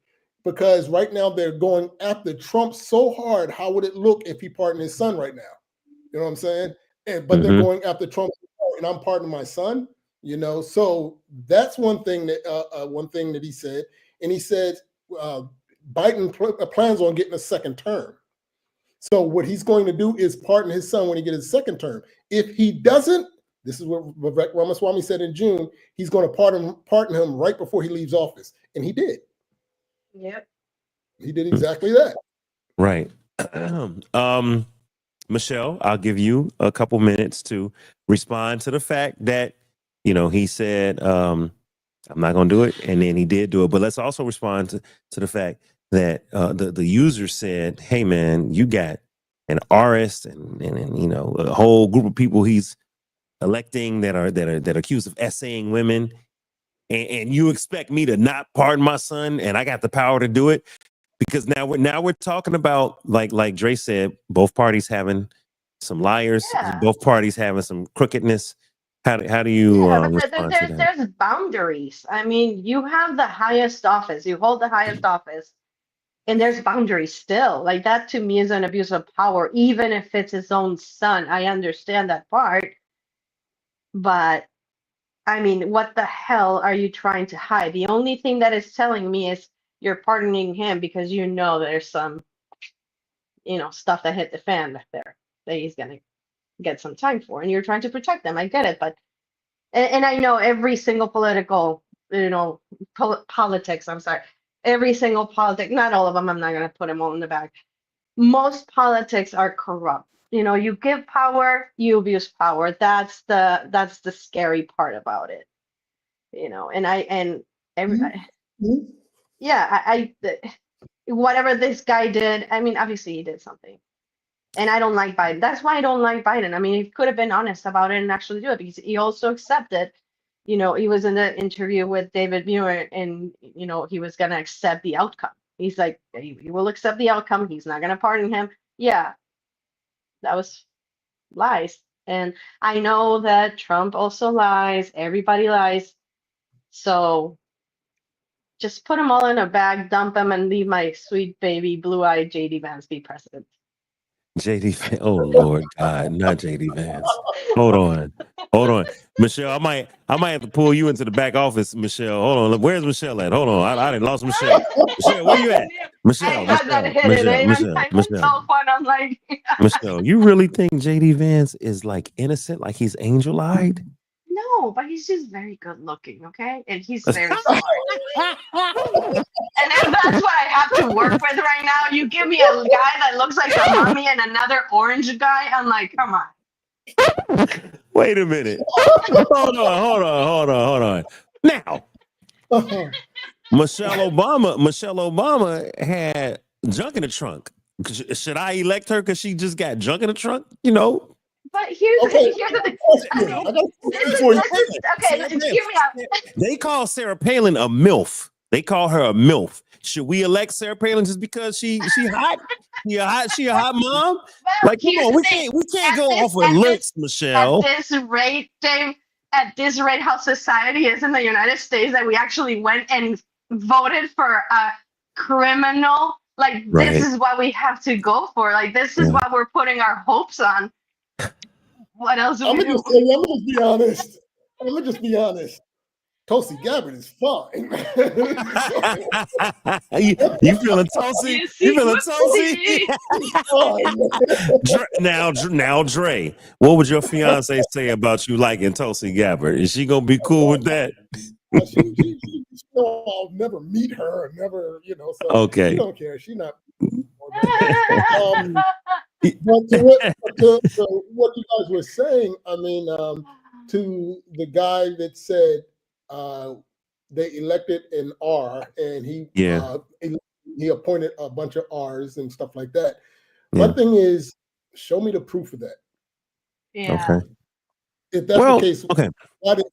Because right now they're going after Trump so hard. How would it look if he pardoned his son right now? You know what I'm saying? But they're going after Trump, and I'm pardoning my son. You know, so that's one thing that he said. And he said Biden plans on getting a second term. So what he's going to do is pardon his son when he gets his second term. If he doesn't, this is what Vivek Ramaswamy said in June. He's going to pardon him right before he leaves office, and he did. Yep. He did exactly that. Right. Michelle, I'll give you a couple minutes to respond to the fact that, he said, I'm not going to do it. And then he did do it. But let's also respond to the fact that the user said, hey, man, you got an artist and a whole group of people he's electing that are accused of essaying women. And you expect me to not pardon my son, and I got the power to do it? Because now we're talking about, like Dre said, both parties having some liars, both parties having some crookedness. How do you respond to that? There's boundaries. I mean, you have the highest office, you hold the highest office, and there's boundaries still. Like, that to me is an abuse of power, even if it's his own son. I understand that part, but I mean, what the hell are you trying to hide? The only thing that is telling me is you're pardoning him because there's some, stuff that hit the fan back there that he's going to get some time for, and you're trying to protect them. I get it, but, and I know every single political, politics, I'm sorry, every single not all of them, I'm not going to put them all in the bag. Most politics are corrupt. You give power, you abuse power. That's the scary part about it. Whatever this guy did, I mean, obviously he did something. And I don't like Biden. That's why I don't like Biden. I mean, he could have been honest about it and actually do it, because he also accepted, he was in the interview with David Muir, and, he was going to accept the outcome. He's like, he will accept the outcome. He's not going to pardon him. Yeah. That was lies. And I know that Trump also lies. Everybody lies. So just put them all in a bag, dump them, and leave my sweet baby blue-eyed JD Vance be president. JD, oh Lord God, not JD Vance. Hold on, Michelle. I might have to pull you into the back office, Michelle. Hold on, where's Michelle at? Hold on, I didn't lost Michelle. Michelle, where you at? Michelle, Michelle, you really think JD Vance is like innocent, like he's angel-eyed? No, but he's just very good looking, okay? And he's very smart. And if that's what I have to work with right now, you give me a guy that looks like a mummy and another orange guy, I'm like, come on. Wait a minute. Hold on. Now, Michelle Obama had junk in the trunk. Should I elect her because she just got junk in the trunk? But here's the thing. Hear me out. They call Sarah Palin a MILF. They call her a MILF. Should we elect Sarah Palin just because she hot? She a hot mom? Like, come on, we can't go off with looks, Michelle. At this rate, Dave, how society is in the United States, that we actually went and voted for a criminal Like Right. this is what we have to go for. Like this is Yeah. what we're putting our hopes on. What else do I'm we gonna do? just tell you, I'm gonna just be honest. I'm gonna just be honest. Tulsi Gabbard is fine. you feeling Tulsi? You You see, feeling Tulsi? whoopsie. Now, Dre, what would your fiance say about you liking Tulsi Gabbard? Is she gonna be cool with that? She I'll never meet her, or never, so Okay. she don't care. She not. But to what you guys were saying, I mean, to the guy that said they elected an R, and he appointed a bunch of R's and stuff like that. Yeah. My thing is, show me the proof of that. Yeah. Okay. If that's the case, okay. why did,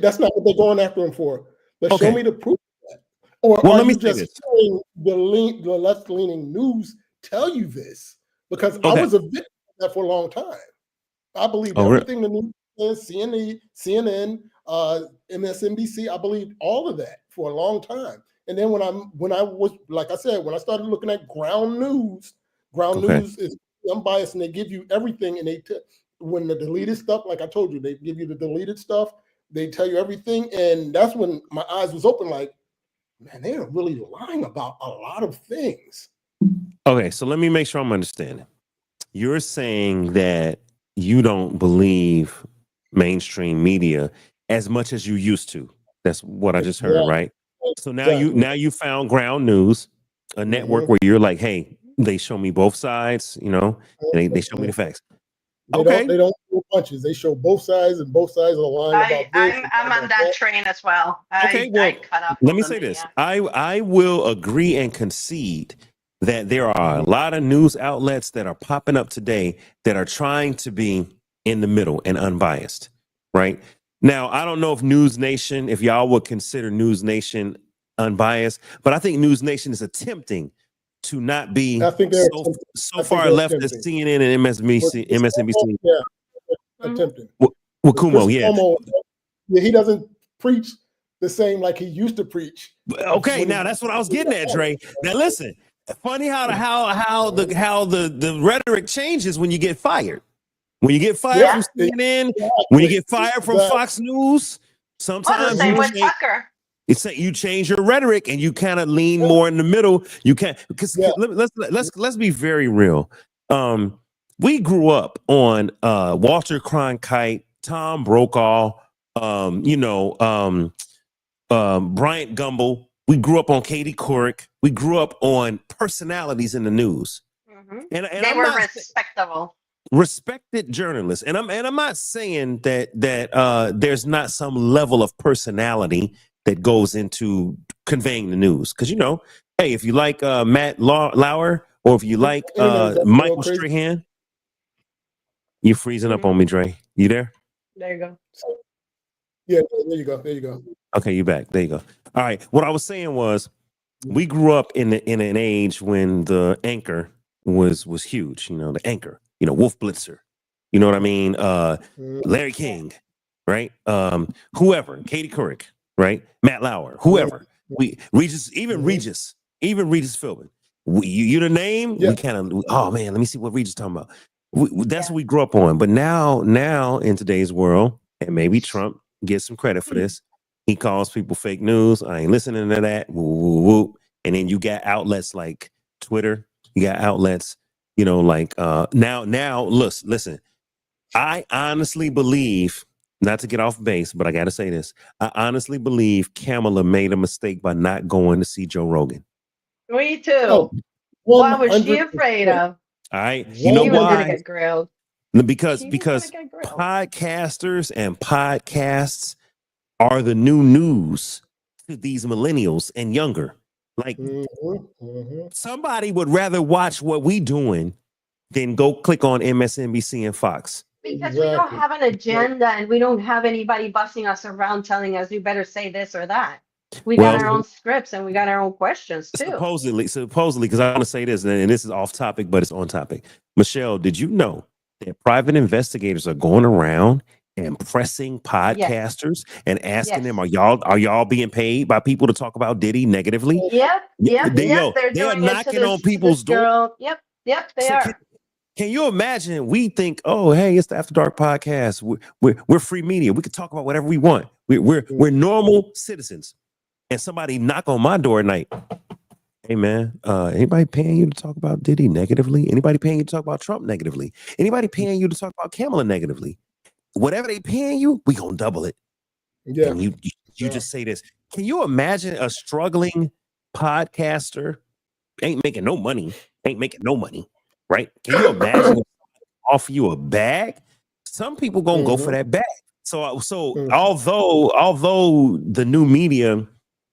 that's not what they're going after him for. But show Okay. me the proof of that. Or Well, are let me you say just this. saying the left-leaning news tell you this? Because I Okay. was a victim of that for a long time. I believed Oh, really? everything the news says, CNN, MSNBC. I believed all of that for a long time. And then when I was, like I said, when I started looking at ground news is unbiased, and they give you everything. And when the deleted stuff, like I told you, they give you the deleted stuff. They tell you everything, and that's when my eyes was open. Like, man, they are really lying about a lot of things. Okay, so let me make sure I'm understanding. You're saying that you don't believe mainstream media as much as you used to. That's what I just heard, right? So now you found ground news, a network where you're like, hey, they show me both sides, and they show me the facts. They don't throw punches. They show both sides, and both sides are lying about this. I'm on that train as well. Okay, well, I cut off let me say this. I will agree and concede that there are a lot of news outlets that are popping up today that are trying to be in the middle and unbiased, right? Now, I don't know if y'all would consider News Nation unbiased, but I think News Nation is attempting to not be so far left as CNN and MSNBC. Attempting. With Kumo, yeah. He doesn't preach the same like he used to preach. Okay, now that's what I was getting at, Dre. Now listen, funny how the rhetoric changes when you get fired. When you get fired from CNN, when you get fired from Fox News, sometimes you change your rhetoric and you kind of lean more in the middle. You can't, because let's be very real. We grew up on Walter Cronkite, Tom Brokaw, Bryant Gumbel. We grew up on Katie Couric. We grew up on personalities in the news, and they were respectable, respected journalists. And I'm not saying that there's not some level of personality that goes into conveying the news, because hey, if you like Matt Lauer, or if you like Michael Strahan. You're freezing up on me, Dre. You there? There you go. Yeah, there you go. Okay, you back. There you go. All right. What I was saying was, we grew up in an age when the anchor was huge. The anchor. Wolf Blitzer. You know what I mean? Larry King, right? Whoever, Katie Couric, right? Matt Lauer, whoever. Regis Philbin. You the name? We kind of. Oh man, let me see what Regis talking about. That's what we grew up on. But now in today's world, and maybe Trump gets some credit for this, he calls people fake news. I ain't listening to that. Woo, woo, woo. And then you got outlets like Twitter. You got outlets, like now. Listen. I honestly believe, not to get off base, but I got to say this. I honestly believe Kamala made a mistake by not going to see Joe Rogan. Me too. What was she afraid of? All right. You know why? She was gonna get grilled. Because podcasters and podcasts are the new news to these millennials and younger. Like somebody would rather watch what we doing than go click on MSNBC and Fox. Because we don't have an agenda, and we don't have anybody busting us around telling us you better say this or that. We got our own scripts, and we got our own questions too. Supposedly, because I want to say this, and this is off topic, but it's on topic. Michelle, did you know that private investigators are going around and pressing podcasters and asking them, Yes. are y'all being paid by people to talk about Diddy negatively? Yep. They're They are doing it to knocking on this people's door. girl. Yep. They So are. can you imagine? We think, oh, hey, it's the After Dark podcast. We're free media. We can talk about whatever we want. We're normal citizens. And somebody knock on my door at night. Hey man, anybody paying you to talk about Diddy negatively? Anybody paying you to talk about Trump negatively? Anybody paying you to talk about Kamala negatively? Whatever they paying you, we gonna double it. Yeah. And you just say this. Can you imagine a struggling podcaster ain't making no money, right? Can you imagine offer you a bag? Some people gonna go for that bag. So although the new media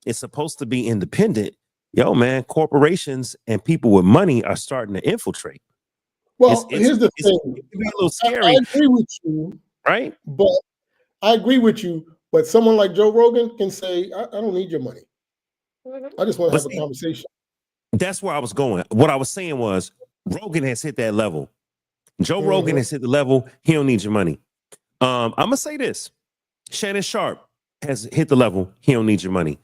is supposed to be independent, yo man, corporations and people with money are starting to infiltrate. Well, here's the thing. It can be a little scary. I agree with you, right? But I agree with you. But someone like Joe Rogan can say, I don't need your money. I just want to have a conversation. That's where I was going. What I was saying was Rogan has hit that level. Joe Rogan has hit the level. He don't need your money. I'm gonna say this. Shannon Sharp has hit the level. He don't need your money.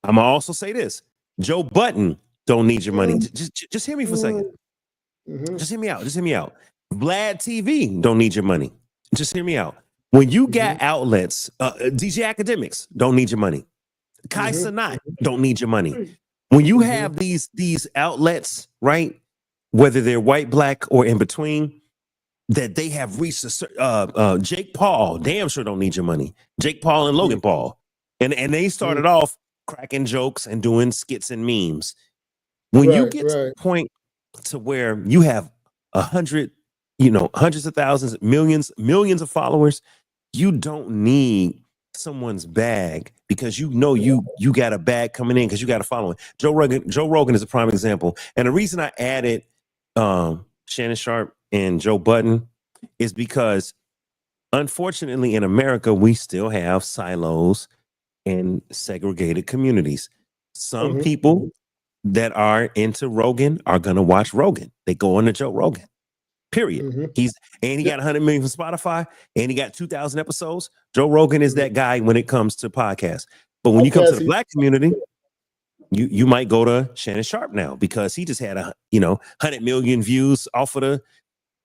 I'm gonna also say this. Joe Button don't need your money. Just hear me for a second. Just hear me out. Vlad TV don't need your money. Just hear me out. When you got outlets, DJ Academics don't need your money. Kai Cenat don't need your money. When you have these outlets, right, whether they're white, black, or in between, that they have reached a Jake Paul, damn sure don't need your money. Jake Paul and Logan Paul. And they started off cracking jokes and doing skits and memes. When you get to the point to where you have 100, hundreds of thousands, millions of followers, you don't need someone's bag because you got a bag coming in because you got a following. Joe Rogan is a prime example. And the reason I added Shannon Sharp and Joe Button is because unfortunately in America, we still have silos and segregated communities. Some people that are into Rogan are going to watch Rogan. They go on to Joe Rogan. Period. He got 100 million from Spotify and he got 2,000 episodes. Joe Rogan is that guy when it comes to podcasts. But when you come to the black community, you might go to Shannon Sharp now because he just had 100 million views off of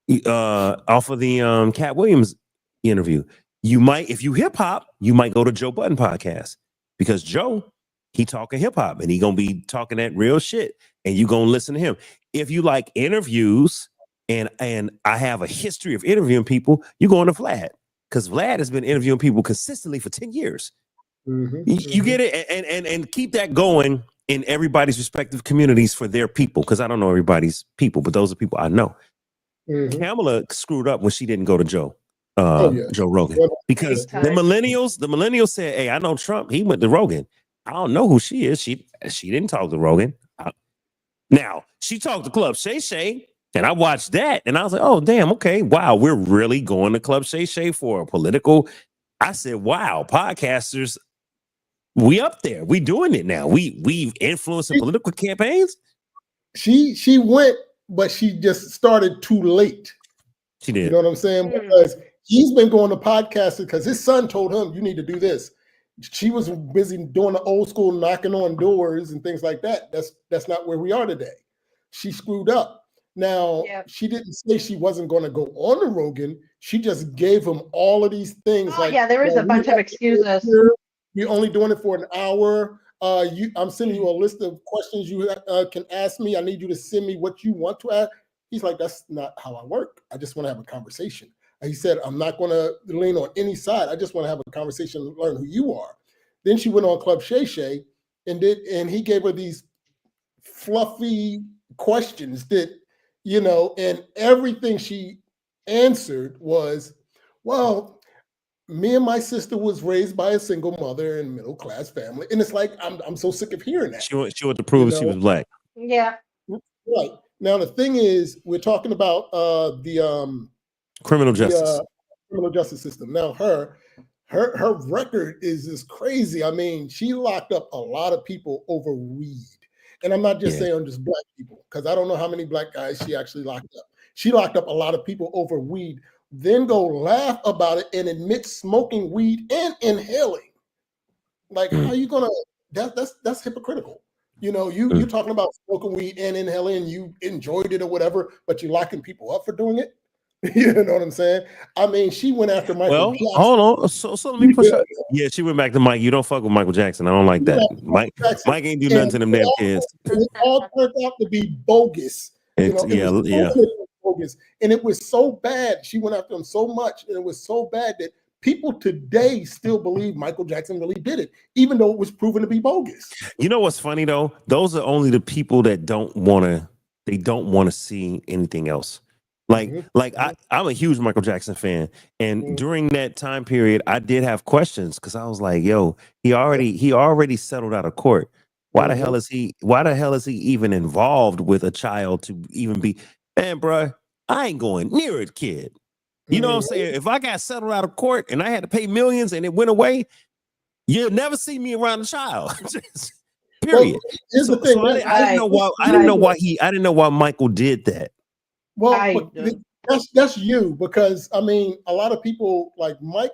the Cat Williams interview. You might, if you hip hop, you might go to Joe Button podcast because Joe, he talking hip hop and he gonna be talking that real shit and you gonna listen to him. If you like interviews and I have a history of interviewing people, you going to Vlad because Vlad has been interviewing people consistently for 10 years. You get it and keep that going in everybody's respective communities for their people because I don't know everybody's people, but those are people I know. Kamala screwed up when she didn't go to Joe Rogan because the millennials said, hey, I know Trump, he went to Rogan. I don't know who she is. She didn't talk to Rogan. Now she talked to Club Shay Shay and I watched that and I was like, oh damn, okay, wow, we're really going to Club Shay Shay for a political. I said, wow, podcasters, we up there. We doing it now. We've influenced political campaigns. She went, but she just started too late. She did. You know what I'm saying? Because he's been going to podcasting because his son told him you need to do this. She was busy doing the old school knocking on doors and things like that. That's not where we are today. She screwed up. Now, she didn't say she wasn't going to go on the Rogan. She just gave him all of these things. There was a bunch of excuses. You're only doing it for an hour. I'm sending you a list of questions you can ask me. I need you to send me what you want to ask. He's like, that's not how I work. I just want to have a conversation. And he said, I'm not going to lean on any side. I just want to have a conversation and learn who you are. Then she went on Club Shay Shay and he gave her these fluffy questions that, and everything she answered was, well, me and my sister was raised by a single mother in middle class family. And it's like, I'm so sick of hearing that. She wanted to prove she was black. Yeah. Right. Now, the thing is, we're talking about the criminal justice. Criminal justice system. Now, her record is just crazy. I mean, she locked up a lot of people over weed. And I'm not just saying just black people, because I don't know how many black guys she actually locked up. She locked up a lot of people over weed. then go laugh about it and admit smoking weed and inhaling. Like, how you gonna? That's hypocritical. You know, you talking about smoking weed and inhaling, you enjoyed it or whatever, but you locking people up for doing it. You know what I'm saying? I mean, she went after Michael Well, Jackson. hold on. So let me push up. Yeah, she went back to Mike. You don't fuck with Michael Jackson. I don't like that. Mike ain't do nothing to them damn kids. It all turned out to be bogus. You know, it was bogus, and it was so bad. She went after him so much, and it was so bad that people today still believe Michael Jackson really did it, even though it was proven to be bogus. You know what's funny though? Those are only the people that don't want to see anything else. Like I'm a huge Michael Jackson fan, and during that time period, I did have questions because I was like, "Yo, he already settled out of court. Why the hell is he? Why the hell is he even involved with a child to even be? Man, bruh, I ain't going near it, kid. You know what I'm saying? If I got settled out of court and I had to pay millions and it went away, you'll never see me around a child. Period. Well, here's the thing. I didn't know why Michael did that. Well, that's you, because I mean, a lot of people like Mike,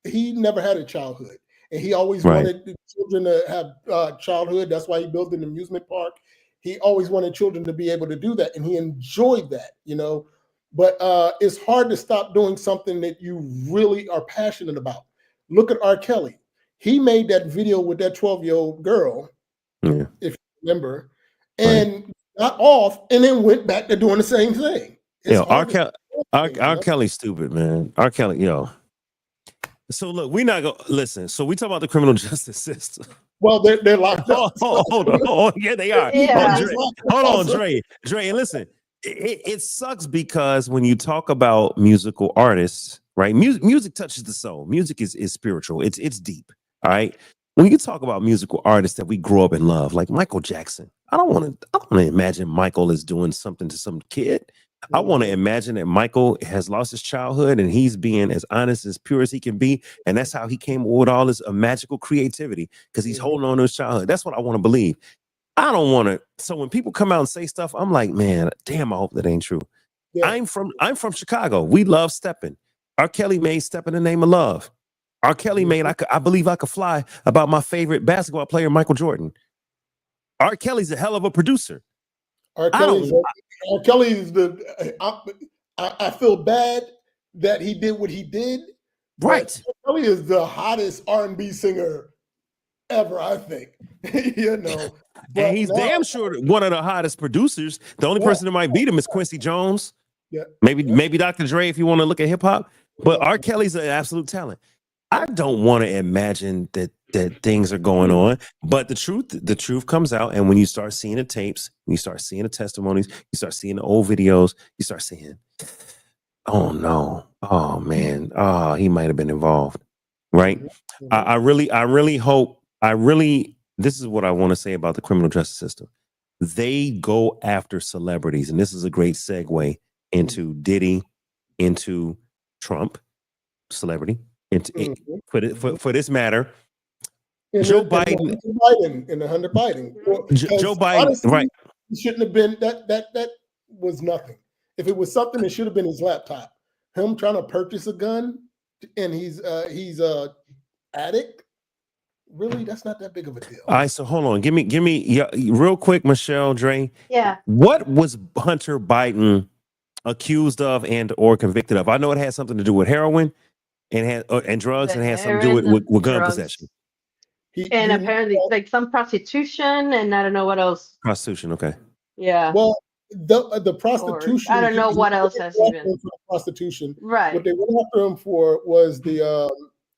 he never had a childhood, and he always wanted the children to have childhood. That's why he built an amusement park. He always wanted children to be able to do that, and he enjoyed that, you know. But it's hard to stop doing something that you really are passionate about. Look at R. Kelly. He made that video with that 12-year-old girl, if you remember, and got off and then went back to doing the same thing. R. Kelly's stupid, man. R. Kelly, yo. So look, we not gonna listen. So we talk about the criminal justice system. Well, they're locked up. Hold on. Yeah, they are. Yeah. Hold on, Dre. And listen, it sucks because when you talk about musical artists, right? Music touches the soul. Music is spiritual. It's deep. All right. When you talk about musical artists that we grew up and love, like Michael Jackson, I don't want to imagine Michael is doing something to some kid. I want to imagine that Michael has lost his childhood and he's being as honest, as pure as he can be. And that's how he came with all this magical creativity, because he's holding on to his childhood. That's what I want to believe. I don't want to. So when people come out and say stuff, I'm like, man, damn, I hope that ain't true. Yeah. I'm from Chicago. We love stepping. R. Kelly made Step in the Name of Love. R. Kelly made I Believe I Could Fly about my favorite basketball player, Michael Jordan. R. Kelly's a hell of a producer. R. Kelly is I feel bad that he did what he did. Right. R. Kelly is the hottest R&B singer ever, I think. You know. And he's damn sure one of the hottest producers. The only person that might beat him is Quincy Jones. Yeah. Maybe Dr. Dre if you want to look at hip hop. But R. Kelly's an absolute talent. I don't want to imagine that things are going on, but the truth comes out. And when you start seeing the tapes, when you start seeing the testimonies, you start seeing the old videos, you start seeing, oh no, oh man, oh, he might have been involved, right? I really hope, this is what I want to say about the criminal justice system. They go after celebrities, and this is a great segue into Diddy, into Trump, celebrity. For this matter, Joe Biden and the Hunter Biden. Joe Biden, honestly, right? It shouldn't have been that was nothing. If it was something, it should have been his laptop. Him trying to purchase a gun, and he's a addict. Really, that's not that big of a deal. All right, so hold on, give me real quick, Michelle, Dre. Yeah. What was Hunter Biden accused of and or convicted of? I know it had something to do with heroin. And drugs, and has something to do with gun possession. Apparently, like some prostitution, and I don't know what else. Prostitution, okay. Yeah. Well, the prostitution. Or, I don't know what else has even. Prostitution. Right. What they went after him for was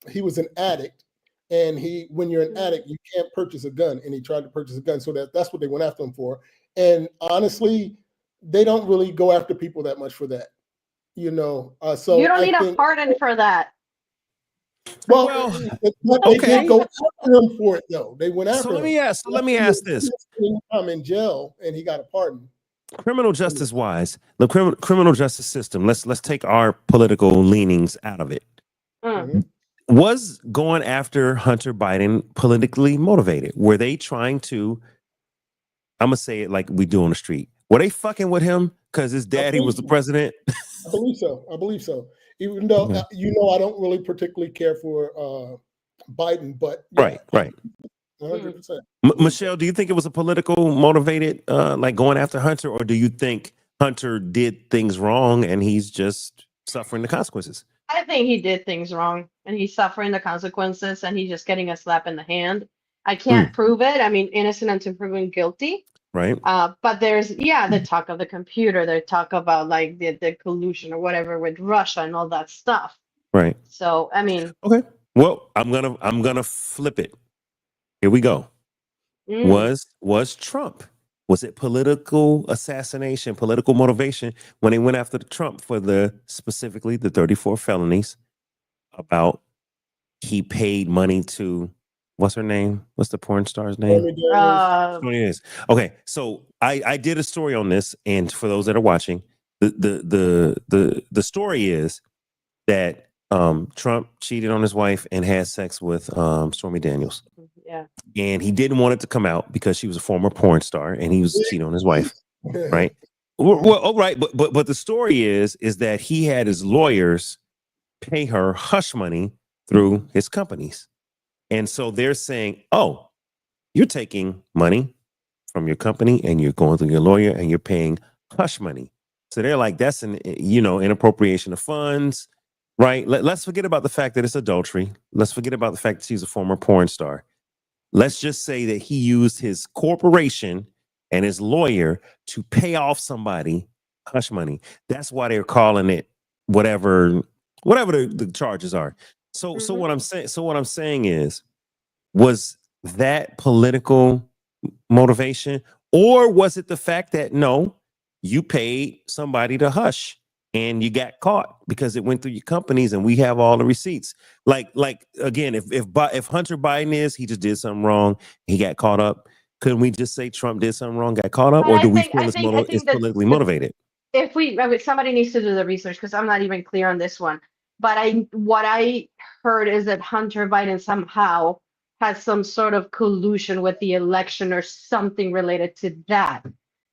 he was an addict, and when you're an addict, you can't purchase a gun, and he tried to purchase a gun, so that's what they went after him for. And honestly, they don't really go after people that much for that, you know. So you don't need a pardon for that. Well, they did go after him for it, though. They went after him. Let me ask this. I'm in jail, and he got a pardon. Criminal justice wise, the criminal justice system. Let's take our political leanings out of it. Was going after Hunter Biden politically motivated? Were they trying to? I'm gonna say it like we do on the street. Were they fucking with him because his daddy was the president? I believe so. Even though Okay. I don't really particularly care for Biden, but yeah, Right. 100%. Michelle, do you think it was a political motivated, like going after Hunter, or do you think Hunter did things wrong and he's just suffering the consequences? I think he did things wrong and he's suffering the consequences and he's just getting a slap in the hand. I can't prove it. I mean, innocent until proven guilty. Right. But there's the talk of the computer, the talk about like the collusion or whatever with Russia and all that stuff. Right. So I mean, Okay. Well, I'm gonna flip it. Here we go. mm, Was Trump? Was it political assassination, political motivation when they went after Trump for specifically the 34 felonies about he paid money to what's her name? What's the porn star's name? Stormy Daniels. Okay, so I did a story on this, and for those that are watching, the story is that Trump cheated on his wife and had sex with Stormy Daniels. yeah. And he didn't want it to come out because she was a former porn star and he was cheating on his wife, right? Well, all right, but the story is that he had his lawyers pay her hush money through his companies. And so they're saying, oh, you're taking money from your company and you're going through your lawyer and you're paying hush money. So they're like, that's an appropriation of funds, right? Let's forget about the fact that it's adultery. Let's forget about the fact that she's a former porn star. Let's just say that he used his corporation and his lawyer to pay off somebody hush money. That's why they're calling it whatever the charges are. So what I'm saying is, was that political motivation, or was it the fact that no, you paid somebody to hush and you got caught because it went through your companies and we have all the receipts? Like again, if Hunter Biden he just did something wrong, he got caught up. Couldn't we just say Trump did something wrong, got caught up, But or do I we think feel I it's think I think that politically motivated? if I mean, somebody needs to do the research because I'm not even clear on this one. But what I heard is that Hunter Biden somehow has some sort of collusion with the election or something related to that.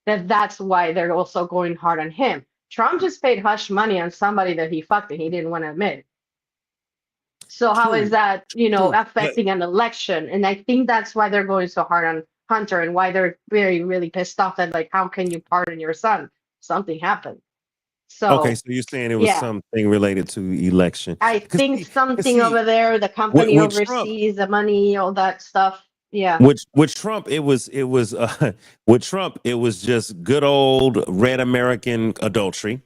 That's why they're also going hard on him. Trump just paid hush money on somebody that he fucked and he didn't want to admit. So how is True. that, True. affecting an election? And I think that's why they're going so hard on Hunter and why they're very, really pissed off that like, how can you pardon your son? Something happened. Okay, So so you're saying it was yeah, something related to election? I Because think something over there, the company with Trump, overseas, the money, all that stuff. Yeah. with Trump, it was with Trump, it was just good old red American adultery.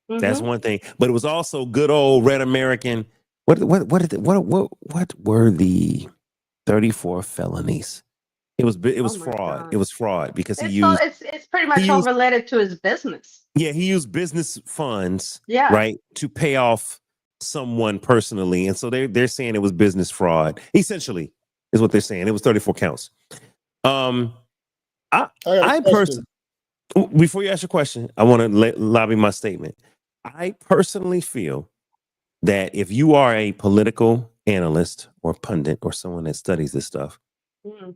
That's Mm-hmm. one thing, but it was also good old red American. What were the 34 felonies? It Oh was my fraud. It God. was fraud because It's pretty much he all used related to his business. he used business funds, Yeah. right, to pay off someone personally, and so they're saying it was business fraud. Essentially, is what they're saying. It was 34 counts. Um, I I got a I question. before you ask your question, I want to lobby my statement. I personally feel that if you are a political analyst or pundit or someone that studies this stuff, Mm.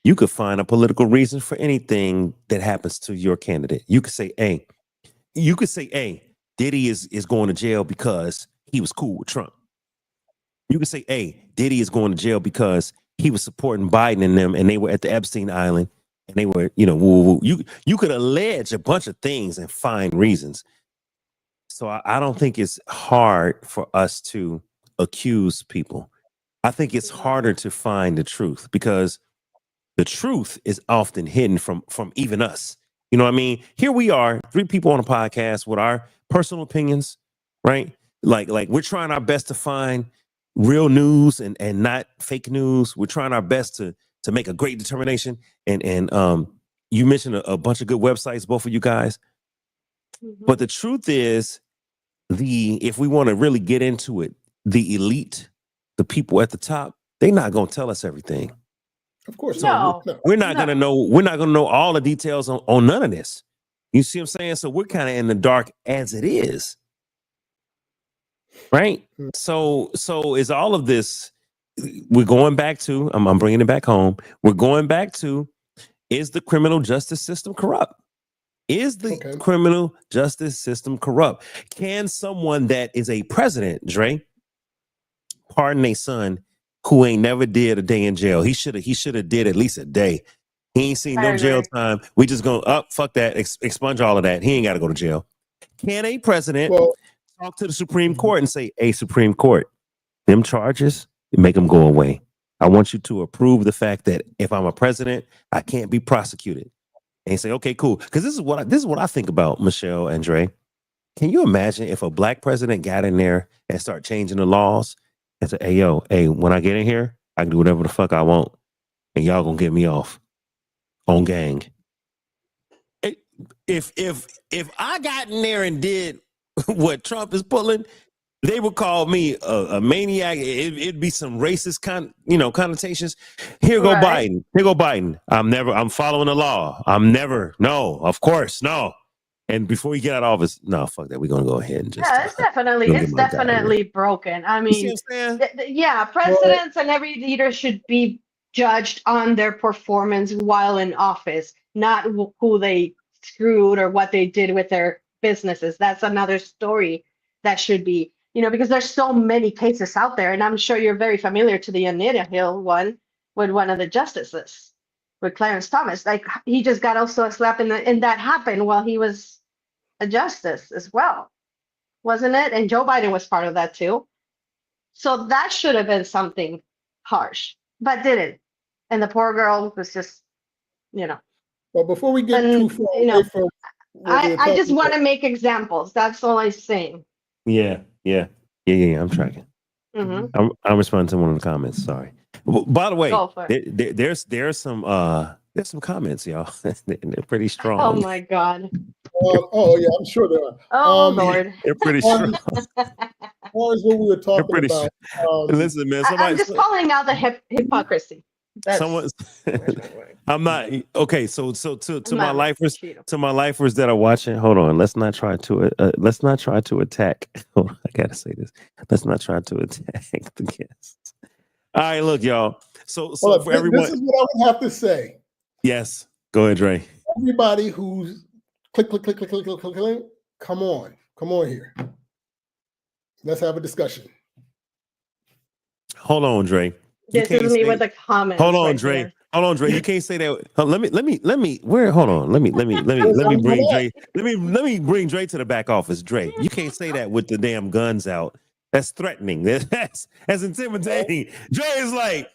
you could find a political reason for anything that happens to your candidate. You could say, hey, Diddy is going to jail because he was cool with Trump. You could say, hey, Diddy is going to jail because he was supporting Biden and them, and they were at the Epstein Island, and they were, woo, woo. You could allege a bunch of things and find reasons. So I don't think it's hard for us to accuse people. I think it's harder to find the truth because the truth is often hidden from even us. You know what I mean? Here we are, three people on a podcast with our personal opinions, right? Like we're trying our best to find real news and not fake news. We're trying our best to make a great determination. And you mentioned a bunch of good websites, both of you guys. Mm-hmm. But the truth is, if we want to really get into it, the elite, the people at the top, they're not going to tell us everything. Of course, No. We're not gonna know. We're not gonna know all the details on none of this. You see what I'm saying? So we're kind of in the dark as it is, right? Hmm. So is all of this? We're going back to. I'm bringing it back home. We're going back to: is the criminal justice system corrupt? Is the Okay. criminal justice system corrupt? Can someone that is a president, Dre, pardon a son who ain't never did a day in jail? He should have did at least a day. He ain't seen I no jail agree. time. We just go up, fuck that, expunge all of that. He ain't got to go to jail. Can a president Well, talk to the Supreme Court and say, "Hey, Supreme Court, them charges, make them go away. I want you to approve the fact that if I'm a president, I can't be prosecuted." And say, "Okay, cool." Because this is what I think about, Michelle and Dre. Can you imagine if a black president got in there and start changing the laws and said, "Hey, yo, hey, when I get in here, I can do whatever the fuck I want, and y'all gonna get me off on gang." If I got in there and did what Trump is pulling, they would call me a maniac. It'd be some racist connotations. Here go Right. Biden. Here go Biden. I'm following the law. No, of course, no. And before you get out of office, no, fuck that. We're gonna go ahead and just Yeah, it's definitely gonna get my guy here. broken. I You see mean, what I'm saying? yeah, presidents and every leader should be judged on their performance while in office, not who they screwed or what they did with their businesses. That's another story that should be, because there's so many cases out there, and I'm sure you're very familiar to the Anita Hill one with one of the justices, with Clarence Thomas. Like he just got also a slap and that happened while he was a justice as well, wasn't it? And Joe Biden was part of that too. So that should have been something harsh, but didn't. And the poor girl was just, but before we get and too far away from what we're I just talking want about, to make examples. That's all I'm saying. Yeah. I'm tracking. Hmm. I'm responding to one of the comments. Sorry. By the way, Go for it. there's some comments, y'all. They're pretty Oh strong. my God. oh yeah, I'm sure there are. Oh Um, Lord. They're pretty as far strong. as far as what we were They're talking pretty about, strong. Listen, man. I'm just calling out the hypocrisy. That's Someone's. where's my word? I'm not okay. So to I'm my not lifers, cheating. to my lifers that are watching. Hold on. Let's not try to attack. Hold on, I gotta say this. Let's not try to attack the guests. All right, look, y'all. So well, for everyone, this is what I would have to say. yes, go ahead, Dre. Everybody who's click, come on here. Let's have a discussion. Hold on, Dre. This is me with the comments. Hold on, right Dre. there. Hold on, Dre. You can't say that. Let me. Where? Hold on. Let me bring Dre. Let me bring Dre to the back office. Dre, you can't say that with the damn guns out. That's threatening. That's intimidating. Dre is like,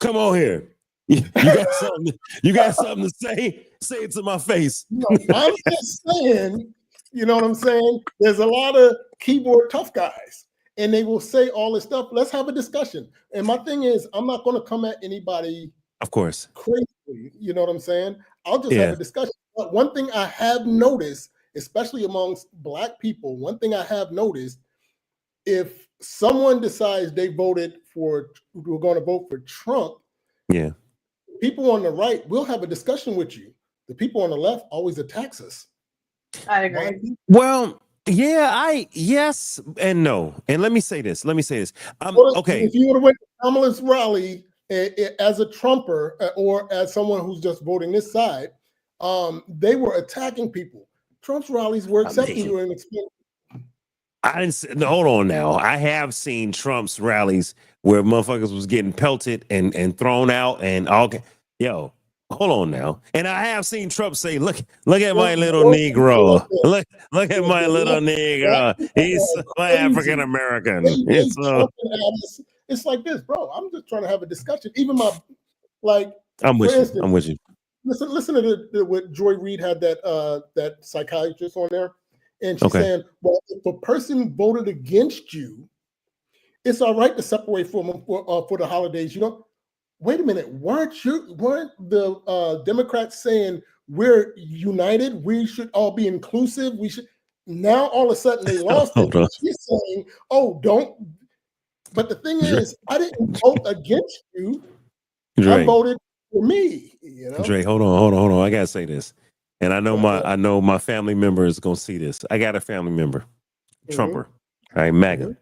come on here. You got something. You got something to say? Say it to my face. No, I'm just saying. You know what I'm saying? There's a lot of keyboard tough guys, and they will say all this stuff. Let's have a discussion. And my thing is, I'm not going to come at anybody. Of course. Crazy, you know what I'm saying? I'll just have a discussion. But one thing I have noticed, especially amongst Black people, one thing I have noticed, if someone decides we're going to vote for Trump, yeah, people on the right will have a discussion with you. The people on the left always attacks us. I agree. Well, yeah, yes and no. And let me say this. Okay. If you would have went to Kamala's rally as a Trumper or as someone who's just voting this side, they were attacking people. Trump's rallies were accepting you and explaining. I didn't. Hold on now. I have seen Trump's rallies where motherfuckers was getting pelted and thrown out and all. Yo, hold on now. And I have seen Trump say, "Look at my little Negro. Look at my little Negro. He's so African American." It's like this, bro. I'm just trying to have a discussion. Even I'm with you. Listen to what Joy Reid had that psychiatrist on there, and she's saying, well, if a person voted against you, it's all right to separate from them for the holidays. Wait a minute, weren't the Democrats saying we're united? We should all be inclusive. We should. Now all of a sudden they lost it. She's saying, oh, don't. But the thing is, I didn't vote against you. Dre. I voted for me. Dre, hold on. I gotta say this, and I know my family member is gonna see this. I got a family member, Trumper, all right, MAGA.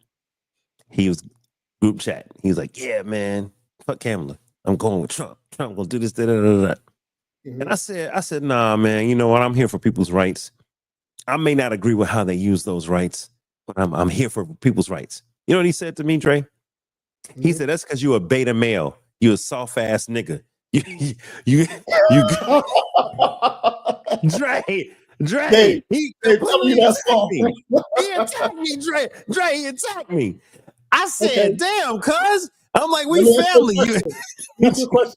He was group chat. He's like, yeah, man, fuck Kamala. I'm going with Trump. Trump gonna do this. Da, da, da, da. Mhm. And I said, nah, man, you know what? I'm here for people's rights. I may not agree with how they use those rights, but I'm here for people's rights. You know what he said to me, Dre? He Mhm. said, that's because you a beta male. You a soft ass nigga. You, you, Dre, Dave, he Dave, tell me completely that attacked song. me. He attacked me, Dre, he attacked me. I Okay, said, damn, cuz. I'm like, let we me ask you a family. question. Let me ask you a question.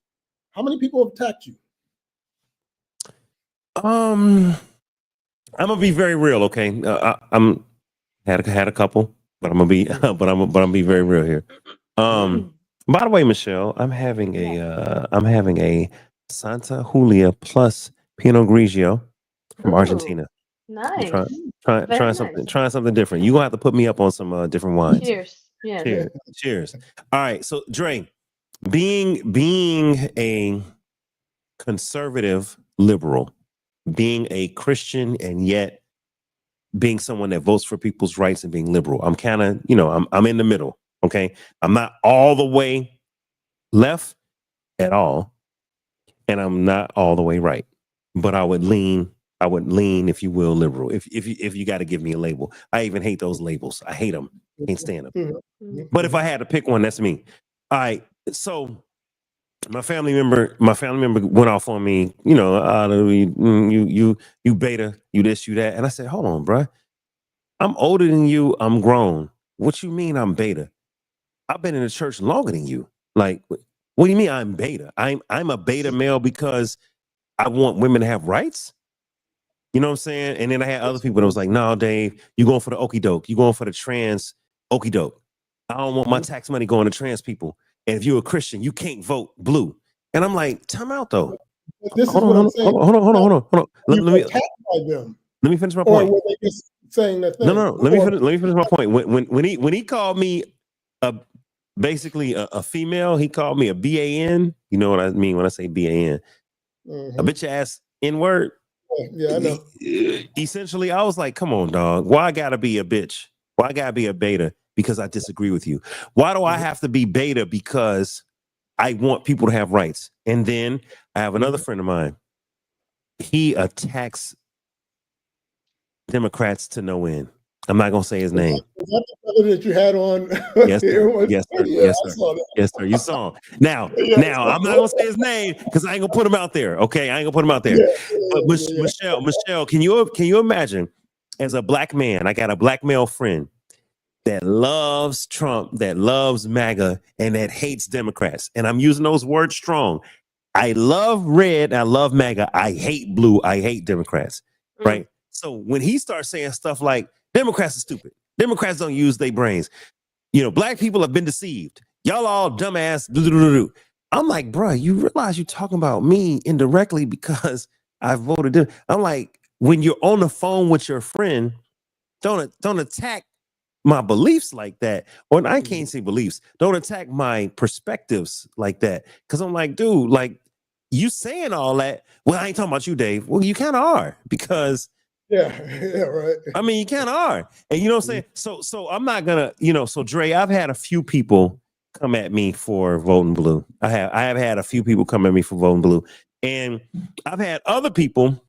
How many people have attacked you? I'm gonna be very real, okay? I'm had a couple, but I'm gonna be but I'm gonna be very real here. By the way, Michelle, I'm having a Santa Julia plus Pinot Grigio from Ooh, Argentina. I'm nice. Very nice. trying something different. You gonna have to put me up on some different wines. Cheers. Yes. Cheers. All right, so Dre, being a conservative liberal, being a Christian, and yet being someone that votes for people's rights and being liberal, I'm kind of, I'm in the middle. Okay, I'm not all the way left at all, and I'm not all the way right, but I would lean, if you will, liberal. If you got to give me a label, I even hate those labels. I hate them. Can't stand them. Mhm. Mm. But if I had to pick one, that's me. All right. So my family member went off on me. You beta, you this, you that, and I said, hold on, bruh. I'm older than you. I'm grown. What you mean I'm beta? I've been in the church longer than you. Like, what do you mean I'm beta? I'm a beta male because I want women to have rights. You know what I'm saying? And then I had other people that was like, no, Dave, you going for the okie doke. You going for the trans okie doke. I don't want my tax money going to trans people. And if you're a Christian, you can't vote blue. And I'm like, time out though. But this is what I'm saying. Hold on. You were attacked by them, Let me finish my or point. were they just saying that thing? No. Let me finish my point. When he called me basically a female, he called me a BAN. You know what I mean when I say BAN? A bitch ass N word. Yeah, I know. Essentially, I was like, come on, dog. Why I gotta be a bitch? Why I gotta be a beta? Because I disagree with you. Why do I have to be beta? Because I want people to have rights. And then I have another friend of mine. He attacks Democrats to no end. I'm not gonna say his name. Was that the brother that you had on? Yes, here? sir. Yes, sir. Yeah, Yes, I sir. saw that. Yes, sir. You saw him. Now, Yeah, I'm not gonna say his name because I ain't gonna put him out there. Okay, I ain't gonna put him out there. But Michelle, can you imagine, as a black man, I got a black male friend that loves Trump, that loves MAGA, and that hates Democrats. And I'm using those words strong. I love red. I love MAGA. I hate blue. I hate Democrats. Right. So when he starts saying stuff like Democrats are stupid, Democrats don't use their brains. Black people have been deceived. Y'all all dumbass. I'm like, bro, you realize you're talking about me indirectly because I voted. I'm like, when you're on the phone with your friend, don't attack my beliefs like that. Or I can't say beliefs. Don't attack my perspectives like that. Because I'm like, dude, like you saying all that. Well, I ain't talking about you, Dave. Well, you kind of are because Yeah, right. I mean, you kind of are. And you know what I'm saying? So I'm not gonna, so Dre, I've had a few people come at me for voting blue. I have had a few people come at me for voting blue. And I've had other people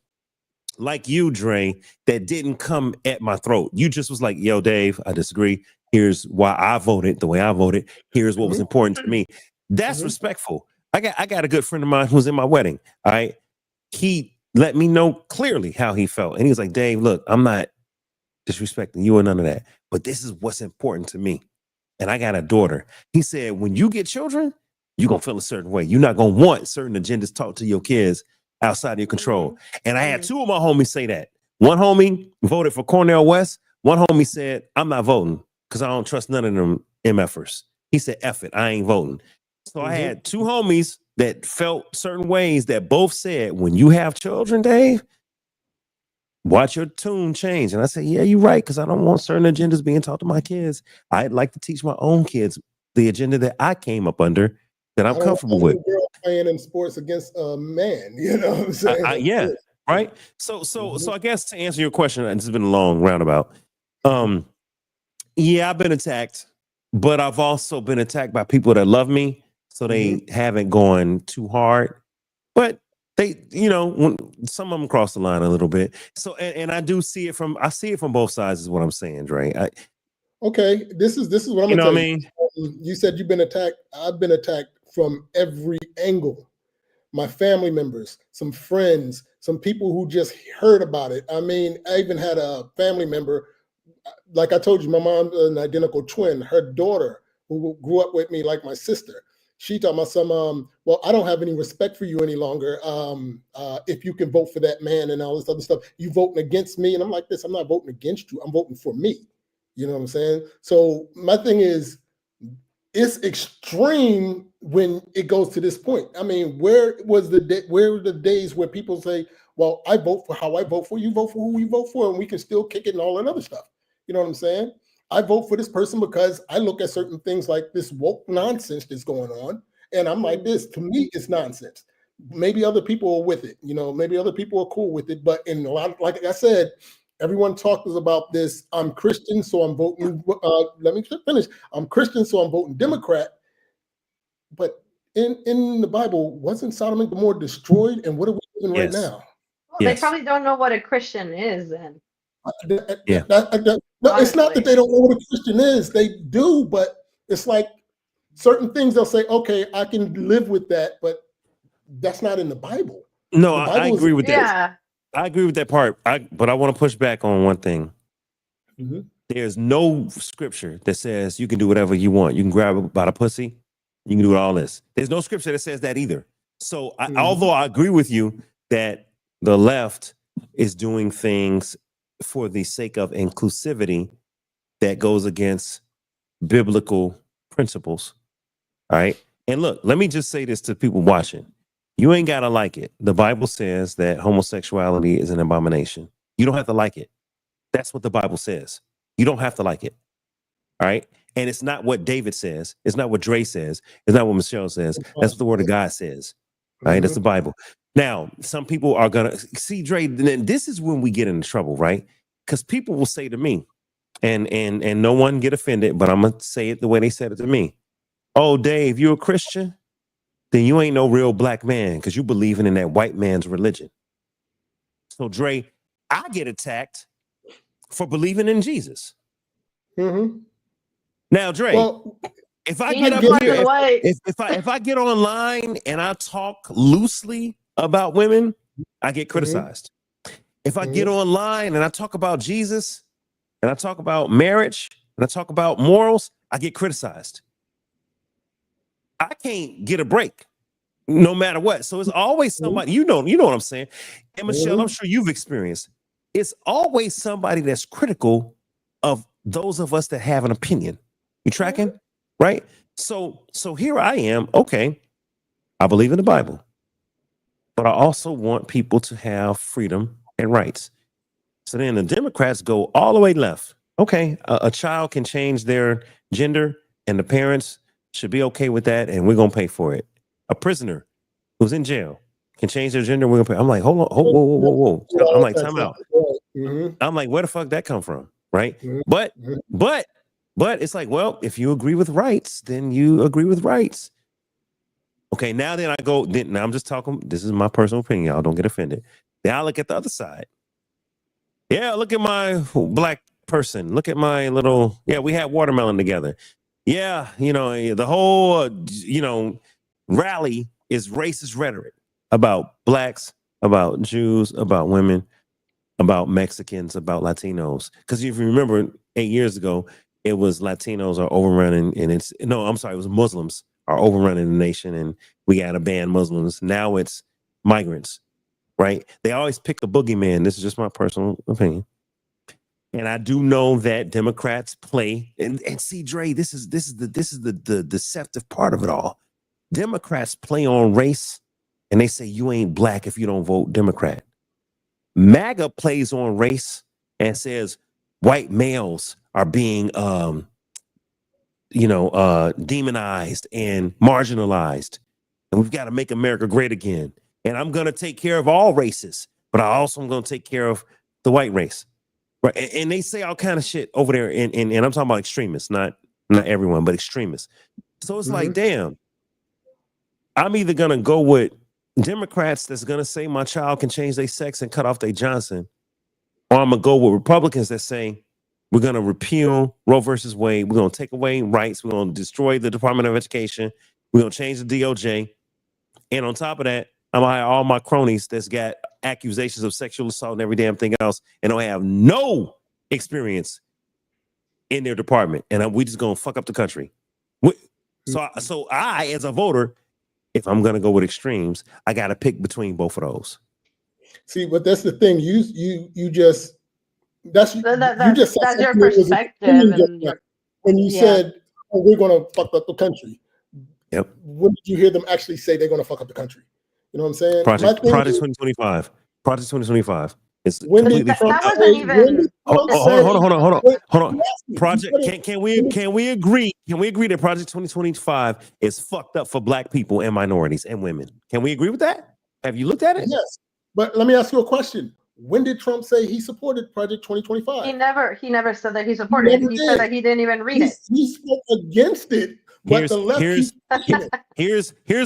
like you, Dre, that didn't come at my throat. You just was like, yo, Dave, I disagree. Here's why I voted the way I voted. Here's what was important to me. That's respectful. I got a good friend of mine who's in my wedding. All right. He let me know clearly how he felt. And he was like, Dave, look, I'm not disrespecting you or none of that, but this is what's important to me. And I got a daughter. He said, when you get children, you're going to feel a certain way. You're not going to want certain agendas taught to your kids outside of your control. And I had two of my homies say that. One homie voted for Cornel West. One homie said, I'm not voting because I don't trust none of them MFers. He said, F it, I ain't voting. So I had two homies that felt certain ways that both said, when you have children, Dave, watch your tune change. And I said, yeah, you're right, because I don't want certain agendas being taught to my kids. I'd like to teach my own kids the agenda that I came up under that I'm comfortable with. Girl playing in sports against a man, you know what I'm saying? Yeah, right. So I guess to answer your question, and this has been a long roundabout. Yeah, I've been attacked, but I've also been attacked by people that love me, so they haven't gone too hard. But They, when some of them cross the line a little bit. So, and I do see it from both sides, is what I'm saying, Dre. Okay, this is what I'm You gonna know tell what I you. mean? You said you've been attacked. I've been attacked from every angle. My family members, some friends, some people who just heard about it. I mean, I even had a family member, like I told you, my mom's an identical twin. Her daughter, who grew up with me like my sister, she told my son, well, I don't have any respect for you any longer. If you can vote for that man and all this other stuff, you voting against me. And I'm like this, I'm not voting against you. I'm voting for me. You know what I'm saying? So my thing is, it's extreme when it goes to this point. I mean, where were the days where people say, well, I vote for how I vote for, you vote for who you vote for, and we can still kick it and all that other stuff. You know what I'm saying? I vote for this person because I look at certain things like this woke nonsense that's going on, and I'm like, this to me is nonsense. Maybe other people are with it, maybe other people are cool with it, but in a lot of, like I said, everyone talks about this. I'm Christian, so I'm voting. Let me finish. I'm Christian, so I'm voting Democrat. But in the Bible, wasn't Sodom and Gomorrah destroyed? And what are we doing right Yes. now? Well, they probably don't know what a Christian is then. Yeah. No, it's not that they don't know what a Christian is. They do, but it's like certain things they'll say, okay, I can live with that, but that's not in the Bible. No, The Bible I agree with that. Yeah. I agree with that part. But I want to push back on one thing. Mm-hmm. There's no scripture that says you can do whatever you want. You can grab it by the pussy. You can do all this. There's no scripture that says that either. So although I agree with you that the left is doing things for the sake of inclusivity that goes against biblical principles. All right. And look, let me just say this to people watching. You ain't got to like it. The Bible says that homosexuality is an abomination. You don't have to like it. That's what the Bible says. You don't have to like it. All right. And it's not what David says. It's not what Dre says. It's not what Michelle says. That's what the word of God says. All right. That's the Bible. Now, some people are going to see, Dre, then this is when we get into trouble, right? Because people will say to me, and no one get offended, but I'm going to say it the way they said it to me. Oh, Dave, you a Christian? Then you ain't no real black man because you believing in that white man's religion. So, Dre, I get attacked for believing in Jesus. Mm-hmm. Now, Dre, Well, if I He get is up black here, and white. if I get online and I talk loosely about women, I get criticized. If I get online and I talk about Jesus and I talk about marriage and I talk about morals, I get criticized. I can't get a break no matter what. So it's always somebody, you know what I'm saying? And Michelle, I'm sure you've experienced. It's always somebody that's critical of those of us that have an opinion. You tracking? Right? So here I am. Okay. I believe in the Bible, but I also want people to have freedom and rights. So then the Democrats go all the way left. Okay. A child can change their gender and the parents should be okay with that. And we're going to pay for it. A prisoner who's in jail can change their gender. We're going to pay. I'm like, hold on. Whoa. I'm like, time out. I'm like, where the fuck that come from? Right. But it's like, well, if you agree with rights, then you agree with rights. Okay. Now I'm just talking. This is my personal opinion. Y'all don't get offended. Then I look at the other side. Yeah. Look at my black person. Look at my little, we had watermelon together. Yeah. The whole, rally is racist rhetoric about blacks, about Jews, about women, about Mexicans, about Latinos. Because if you remember 8 years ago, it was Latinos are overrunning, and it was Muslims are overrunning the nation, and we got to ban Muslims. Now it's migrants, right? They always pick a boogeyman. This is just my personal opinion. And I do know that Democrats play, and see, Dre, this is the deceptive part of it all. Democrats play on race, and they say you ain't black if you don't vote Democrat. MAGA plays on race and says white males are being, demonized and marginalized, and we've got to make America great again. And I'm going to take care of all races, but I also am going to take care of the white race. Right. And they say all kind of shit over there. And I'm talking about extremists, not everyone, but extremists. So it's like, damn, I'm either going to go with Democrats that's gonna say my child can change their sex and cut off their Johnson, or I'm gonna go with Republicans that say we're gonna repeal Roe versus Wade, we're gonna take away rights, we're gonna destroy the Department of Education, we're gonna change the DOJ, and on top of that, I'm gonna hire all my cronies that's got accusations of sexual assault and every damn thing else, and don't have no experience in their department, and we just gonna fuck up the country. So I, as a voter, if I'm gonna go with extremes, I gotta pick between both of those. See, but that's the thing. You just you just said That's your something that was perspective, extreme just and now. When you said, "Oh, we're going to fuck up the country." Yep. When did you hear them actually say they're going to fuck up the country? You know what I'm saying? Project 2025. Project 2025. It's completely that fucked up. wasn't even. Hold on. Project. Can we agree? Can we agree that Project 2025 is fucked up for Black people and minorities and women? Can we agree with that? Have you looked at it? Yes. But let me ask you a question. When did Trump say he supported Project 2025? He never said that he supported it. He said that he didn't even read it. He spoke against it. But the left here's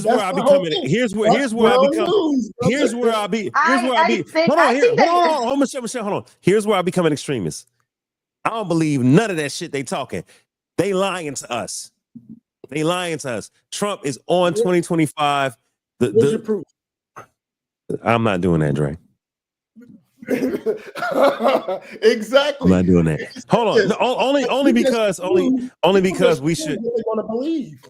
where I be coming. Here's where I be. Hold on, Michelle, hold on. Here's where I become an extremist. I don't believe none of that shit they talking. They lying to us. Trump is on 2025. Where's your proof? I'm not doing that, Dre. Exactly. I'm not doing that. Hold on. No, only because we should. They want to believe.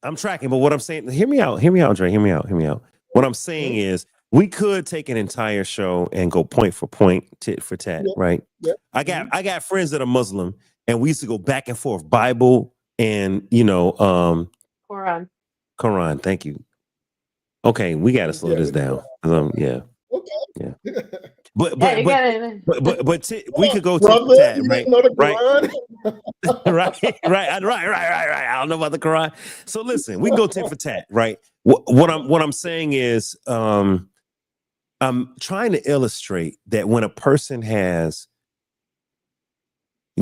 I'm tracking, but what I'm saying, hear me out, Dre. Hear me out. What I'm saying is, we could take an entire show and go point for point, tit for tat, right? Yeah. I got friends that are Muslim, and we used to go back and forth, Bible and Quran. Thank you. Okay, we got to slow this down. Yeah. Okay. Yeah. But we could go tit brother, for tat, you right? didn't know the Quran? right. I don't know about the Quran. So listen, we can go tit for tat, right? What I'm saying is, I'm trying to illustrate that when a person has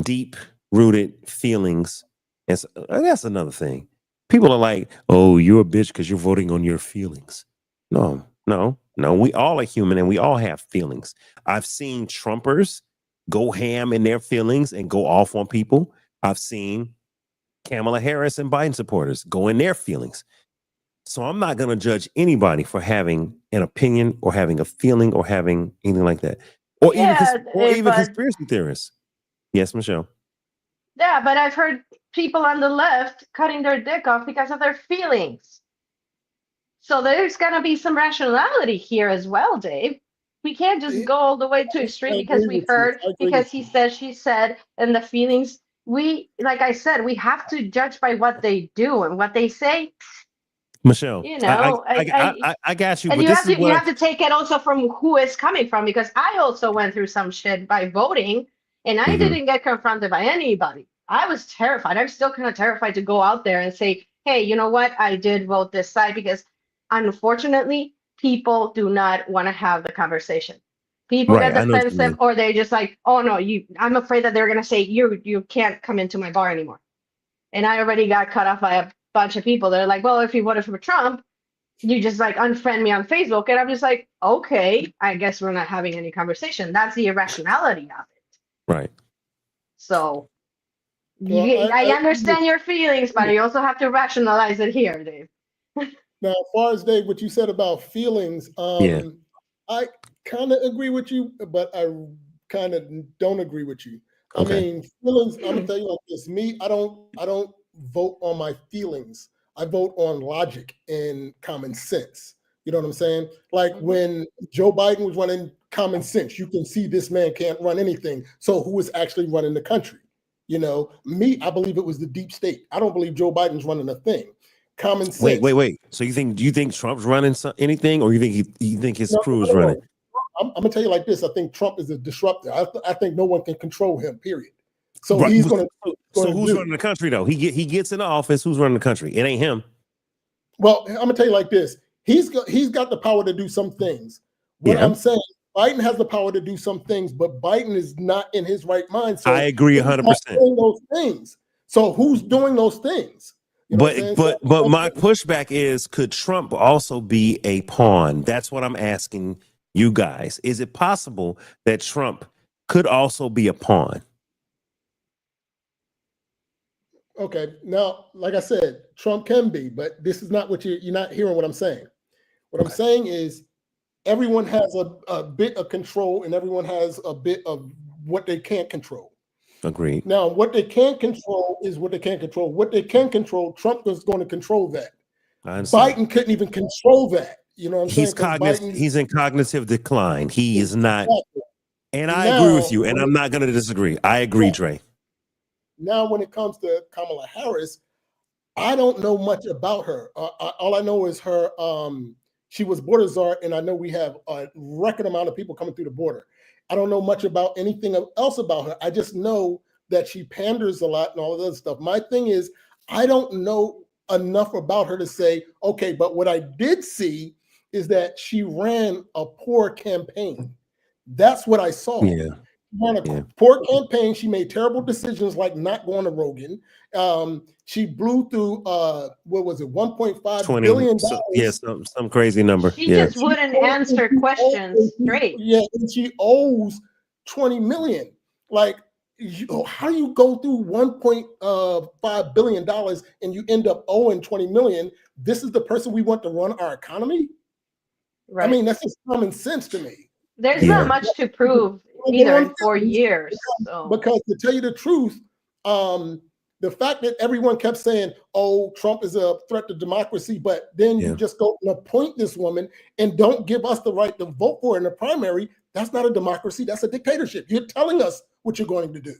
deep rooted feelings, and that's another thing. People are like, "Oh, you're a bitch because you're voting on your feelings." No. We all are human and we all have feelings. I've seen Trumpers go ham in their feelings and go off on people. I've seen Kamala Harris and Biden supporters go in their feelings. So I'm not going to judge anybody for having an opinion or having a feeling or having anything like that. Or even conspiracy theorists. Yes, Michelle. Yeah, but I've heard people on the left cutting their dick off because of their feelings. So there's going to be some rationality here as well, Dave. We can't just go all the way to extreme because we heard, because he said, she said, and the feelings. Like I said, we have to judge by what they do and what they say. Michelle, I got you. And but you have to take it also from who it's coming from, because I also went through some shit by voting, and I didn't get confronted by anybody. I was terrified. I'm still kind of terrified to go out there and say, hey, you know what? I did vote this side, because unfortunately, people do not want to have the conversation. People get defensive, or they're just like, oh no, I'm afraid that they're gonna say you can't come into my bar anymore. And I already got cut off by a bunch of people. They're like, well, if you voted for Trump, you just like unfriend me on Facebook. And I'm just like, okay, I guess we're not having any conversation. That's the irrationality of it. Right. So I understand your feelings, but you also have to rationalize it here, Dave. Now, as far as Dave, what you said about feelings, I kind of agree with you, but I kind of don't agree with you. Okay. I mean, feelings. I'm gonna tell you like this. Me, I don't vote on my feelings. I vote on logic and common sense. You know what I'm saying? Like when Joe Biden was running, common sense. You can see this man can't run anything. So who is actually running the country? You know, me, I believe it was the deep state. I don't believe Joe Biden's running a thing. Common sense. Wait. So do you think Trump's running anything, or you think his crew is running? I'm gonna tell you like this. I think Trump is a disruptor. I think no one can control him. Period. So he's gonna. So who's running the country though? He gets in the office. Who's running the country? It ain't him. Well, I'm gonna tell you like this. He's got the power to do some things. What I'm saying, Biden has the power to do some things, but Biden is not in his right mind. So I agree 100%. Those things. So who's doing those things? You know what I'm saying? But my pushback is, could Trump also be a pawn? That's what I'm asking you guys. Is it possible that Trump could also be a pawn? Okay, now, like I said, Trump can be, but this is not what you're not hearing what I'm saying. What I'm saying is everyone has a bit of control and everyone has a bit of what they can't control. Agreed. Now, what they can't control is what they can't control. What they can control, Trump is going to control that. Biden couldn't even control that. You know what I'm saying? He's in cognitive decline. He is not. Exactly. And I agree with you, and I'm not going to disagree. I agree, Dre. Now, when it comes to Kamala Harris, I don't know much about her. All I know is her. She was border czar, and I know we have a record amount of people coming through the border. I don't know much about anything else about her. I just know that she panders a lot and all of that stuff. My thing is, I don't know enough about her to say, okay, but what I did see is that she ran a poor campaign. That's what I saw. Yeah. Ran a poor campaign. She made terrible decisions like not going to Rogan. She blew through what was it, $1.5 billion? Yes, some crazy number. She just wouldn't answer questions straight. Yeah, and she owes $20 million. Like, how do you go through $1.5 billion and you end up owing $20 million? This is the person we want to run our economy? Right. I mean, that's just common sense to me. There's not much to prove either in 4 years. So. Because to tell you the truth, the fact that everyone kept saying, oh, Trump is a threat to democracy, but then you just go and appoint this woman and don't give us the right to vote for her in the primary, that's not a democracy, that's a dictatorship. You're telling us what you're going to do.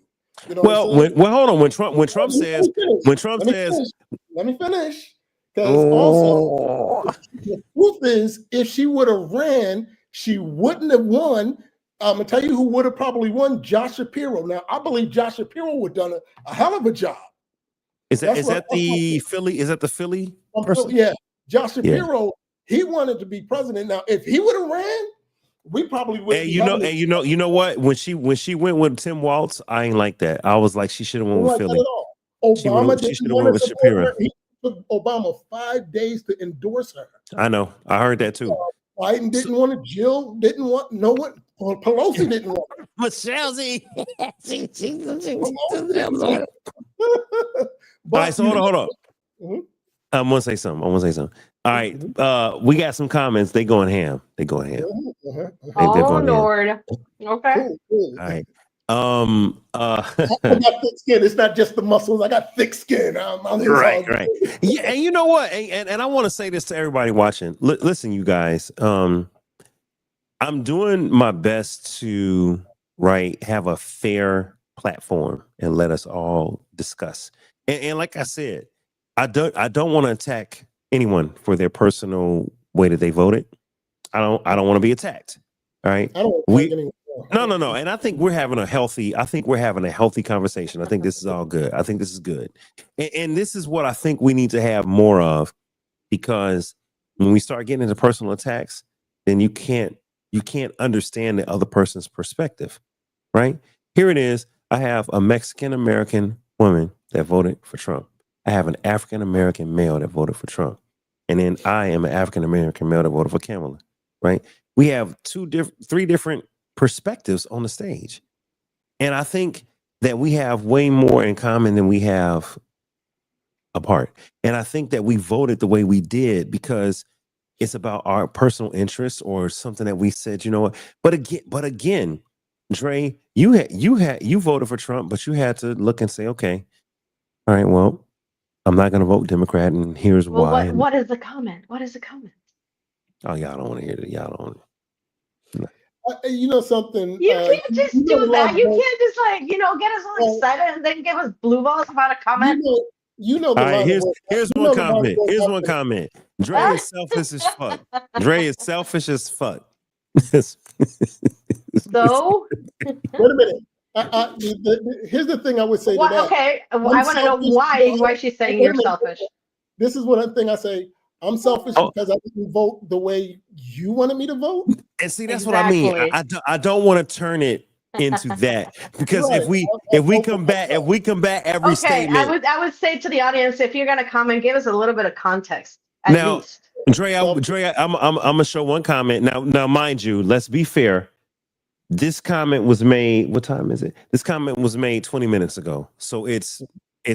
You know hold on. When Trump says, let me finish. Because also the truth is, if she would have ran, she wouldn't have won. I'm gonna tell you who would have probably won: Josh Shapiro. Now, I believe Josh Shapiro would have done a hell of a job. Is that the Philly? Is that the Philly person? Yeah, Josh Shapiro. He wanted to be president. Now, if he would have ran, we probably would. And you know what? When she went with Tim Walz, I ain't like that. I was like, she should have went with Philly. Obama she should have went with Shapiro. He took Obama 5 days to endorse her. I know. I heard that too. Biden didn't want it. Jill didn't want no one. Or Pelosi didn't want it. Michelle Z. But, all right, so hold on. Mm-hmm. I'm gonna say something. All right, we got some comments. They going ham. Oh Lord. Okay. Cool. All right. I got thick skin. It's not just the muscles. I got thick skin. Right. Yeah, and you know what? And I want to say this to everybody watching. Listen, you guys. I'm doing my best to have a fair platform and let us all discuss. And like I said, I don't want to attack anyone for their personal way that they voted. I don't want to be attacked. All right. I don't attack anyone. No. And I think we're having a healthy conversation. I think this is all good. I think this is good. And this is what I think we need to have more of, because when we start getting into personal attacks, then you can't understand the other person's perspective, right? Here it is. I have a Mexican-American woman that voted for Trump. I have an African-American male that voted for Trump. And then I am an African-American male that voted for Kamala, right? We have three different perspectives on the stage. And I think that we have way more in common than we have apart. And I think that we voted the way we did because it's about our personal interests or something that we said, you know what? But again, Dre, you voted for Trump, but you had to look and say, okay, all right, well, I'm not going to vote Democrat, and here's why. What is the comment? What is the comment? Oh, y'all don't want to hear that. Y'all don't. You know something? You can't just do that. You can't just get us all excited and then give us blue balls about a comment. You know. All right, here's one comment. Here's one comment. Dre is selfish as fuck. Dre is selfish as fuck. So wait a minute. Here's the thing I would say to that. Okay, I want to know why she's saying you're selfish. This is one thing I say. I'm selfish because I didn't vote the way you wanted me to vote. And see, that's what I mean. I don't want to turn it into that because Right. if we combat every Okay, statement. I would say to the audience, if you're gonna comment, give us a little bit of context at Now, least. Dre, I'm gonna show one comment now. Mind you, let's be fair. This comment was made. What time is it? This comment was made 20 minutes ago, so it's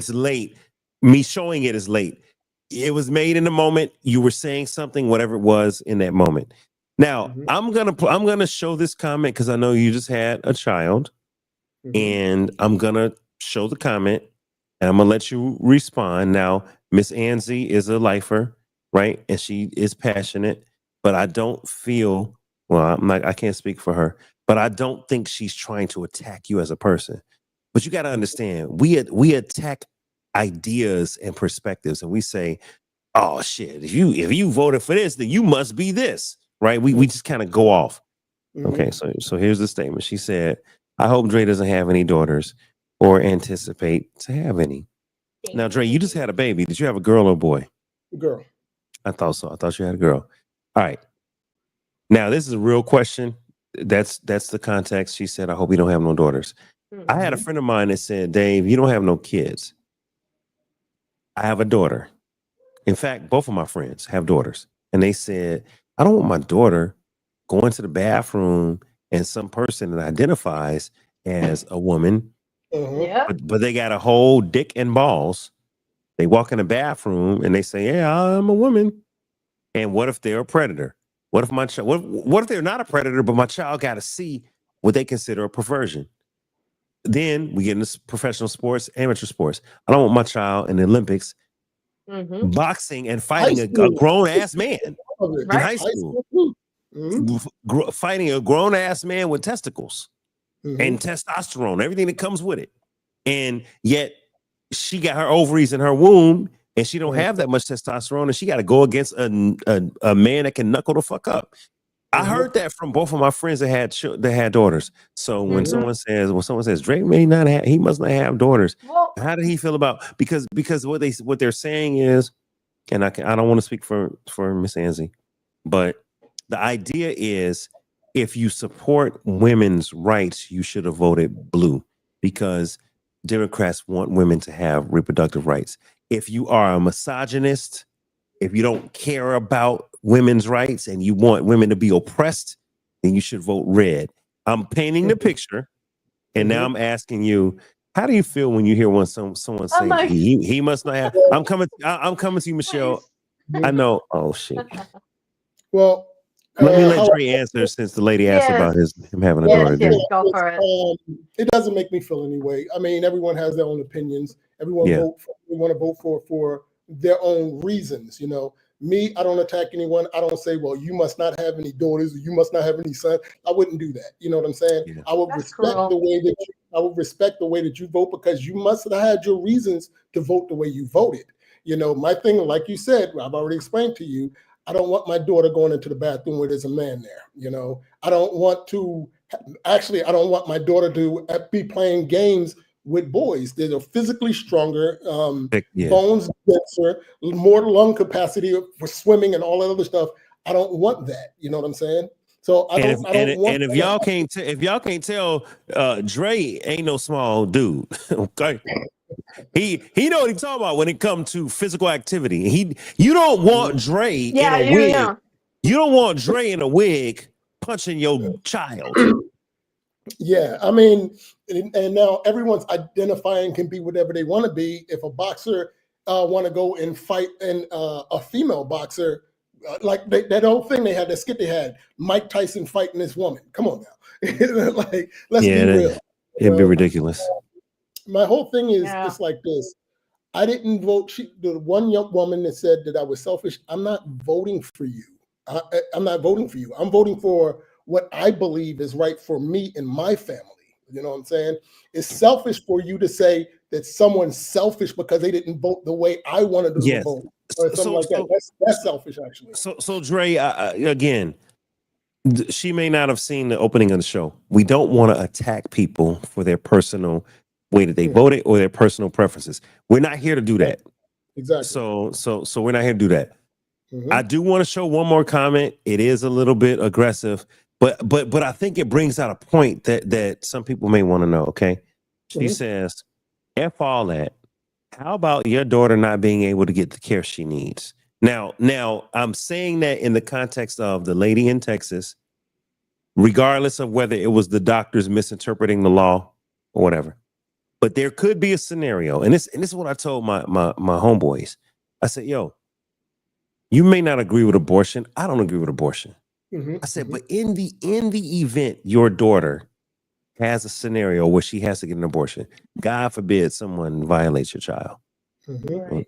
late. Me showing it is late. It was made in the moment. You were saying something, whatever it was in that moment. Now, I'm gonna show this comment because I know you just had a child, and I'm gonna show the comment, and I'm gonna let you respond. Now, Miss Anzie is a lifer, right? And she is passionate, but I don't feel I can't speak for her, but I don't think she's trying to attack you as a person. But you got to understand, we attack ideas and perspectives, and we say, "Oh shit, if you voted for this, then you must be this," right? We just kind of go off. Okay, so here's the statement. She said, "I hope Dre doesn't have any daughters or anticipate to have any." Now, Dre, you just had a baby. Did you have a girl or a boy? Girl. I thought so. I thought you had a girl. All right. Now, this is a real question. That's the context. She said, "I hope you don't have no daughters." I had a friend of mine that said, "Dave, you don't have no kids." I have a daughter. In fact, both of my friends have daughters. And they said, "I don't want my daughter going to the bathroom and some person that identifies as a woman, Yeah. but they got a whole dick and balls. They walk in the bathroom and they say, 'Yeah, I'm a woman.' And what if they're a predator? What if my what if they're not a predator, but my child got to see what they consider a perversion?" Then we get into professional sports, amateur sports. I don't want my child in the Olympics boxing and fighting a grown ass man in high school. Fighting a grown ass man with testicles and testosterone, everything that comes with it. And yet she got her ovaries in her womb and she don't have that much testosterone, and she got to go against a man that can knuckle the fuck up. I heard that from both of my friends that had daughters. So when someone says Drake he must not have daughters. Well, how did he feel about because what they're saying is, and I don't want to speak for Miss Anzie, but the idea is if you support women's rights, you should have voted blue because Democrats want women to have reproductive rights. If you are a misogynist, if you don't care about women's rights and you want women to be oppressed, then you should vote red. I'm painting the picture, and now I'm asking you, how do you feel when you hear someone say he must not have? I'm coming to you, Michelle. I know. Oh shit. Well, let me let Dre answer since the lady asked about him having a daughter. Yes, go for it. It doesn't make me feel any way. I mean, everyone has their own opinions. Everyone want to vote for their own reasons. You know, me, I don't attack anyone. I don't say, well, you must not have any daughters or you must not have any sons. I wouldn't do that. You know what I'm saying? Yeah. I would respect the way that you vote because you must have had your reasons to vote the way you voted. You know, my thing, like you said, I've already explained to you, I don't want my daughter going into the bathroom where there's a man there. You know, I don't want my daughter to be playing games with boys. They're physically stronger, bones denser, more lung capacity for swimming and all that other stuff. I don't want that. You know what I'm saying? So if y'all can't tell, Dre ain't no small dude. Okay. He know what he's talking about when it comes to physical activity. You don't want Dre in a wig. Yeah. You don't want Dre in a wig punching your child. Yeah, I mean, and now everyone's identifying can be whatever they want to be. If a boxer want to go and fight and a female boxer, like that old thing they had, that skit they had, Mike Tyson fighting this woman. Come on now, like let's be real. It'd be ridiculous. My whole thing is it's like this. I didn't vote. The one young woman that said that I was selfish. I'm not voting for you. I'm not voting for you. I'm voting for what I believe is right for me and my family. You know what I'm saying? It's selfish for you to say that someone's selfish because they didn't vote the way I wanted them to vote, or something like that. That's selfish, actually. So Dre, again, she may not have seen the opening of the show. We don't want to attack people for their personal way that they voted or their personal preferences. We're not here to do that. Exactly. So we're not here to do that. I do want to show one more comment. It is a little bit aggressive, But I think it brings out a point that some people may want to know. Okay, she Mhm. says, "F all that. How about your daughter not being able to get the care she needs?" Now, I'm saying that in the context of the lady in Texas, regardless of whether it was the doctors misinterpreting the law or whatever. But there could be a scenario, and this is what I told my homeboys. I said, "Yo, you may not agree with abortion. I don't agree with abortion." Mhm, I said, mhm. but in the event your daughter has a scenario where she has to get an abortion, God forbid someone violates your child. Mhm. Right.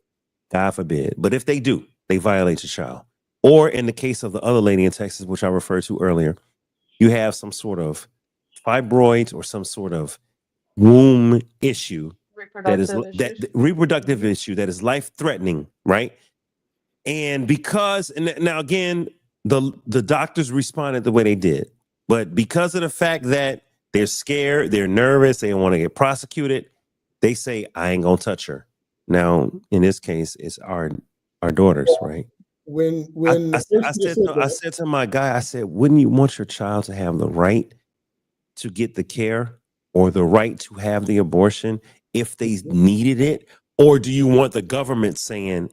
God forbid. But if they do, they violate your child. Or in the case of the other lady in Texas, which I referred to earlier, you have some sort of fibroids or some sort of womb issue that is Reproductive that issues. reproductive Mhm. issue that is life threatening, right? And because, and now again, the doctors responded the way they did, but because of the fact that they're scared, they're nervous, they don't want to get prosecuted, they say, I ain't gonna touch her. Now, in this case, it's our daughters, right? When the I person just said said I that, said to my guy, I said, wouldn't you want your child to have the right to get the care or the right to have the abortion if they Mhm. needed it? Or do you want the government saying,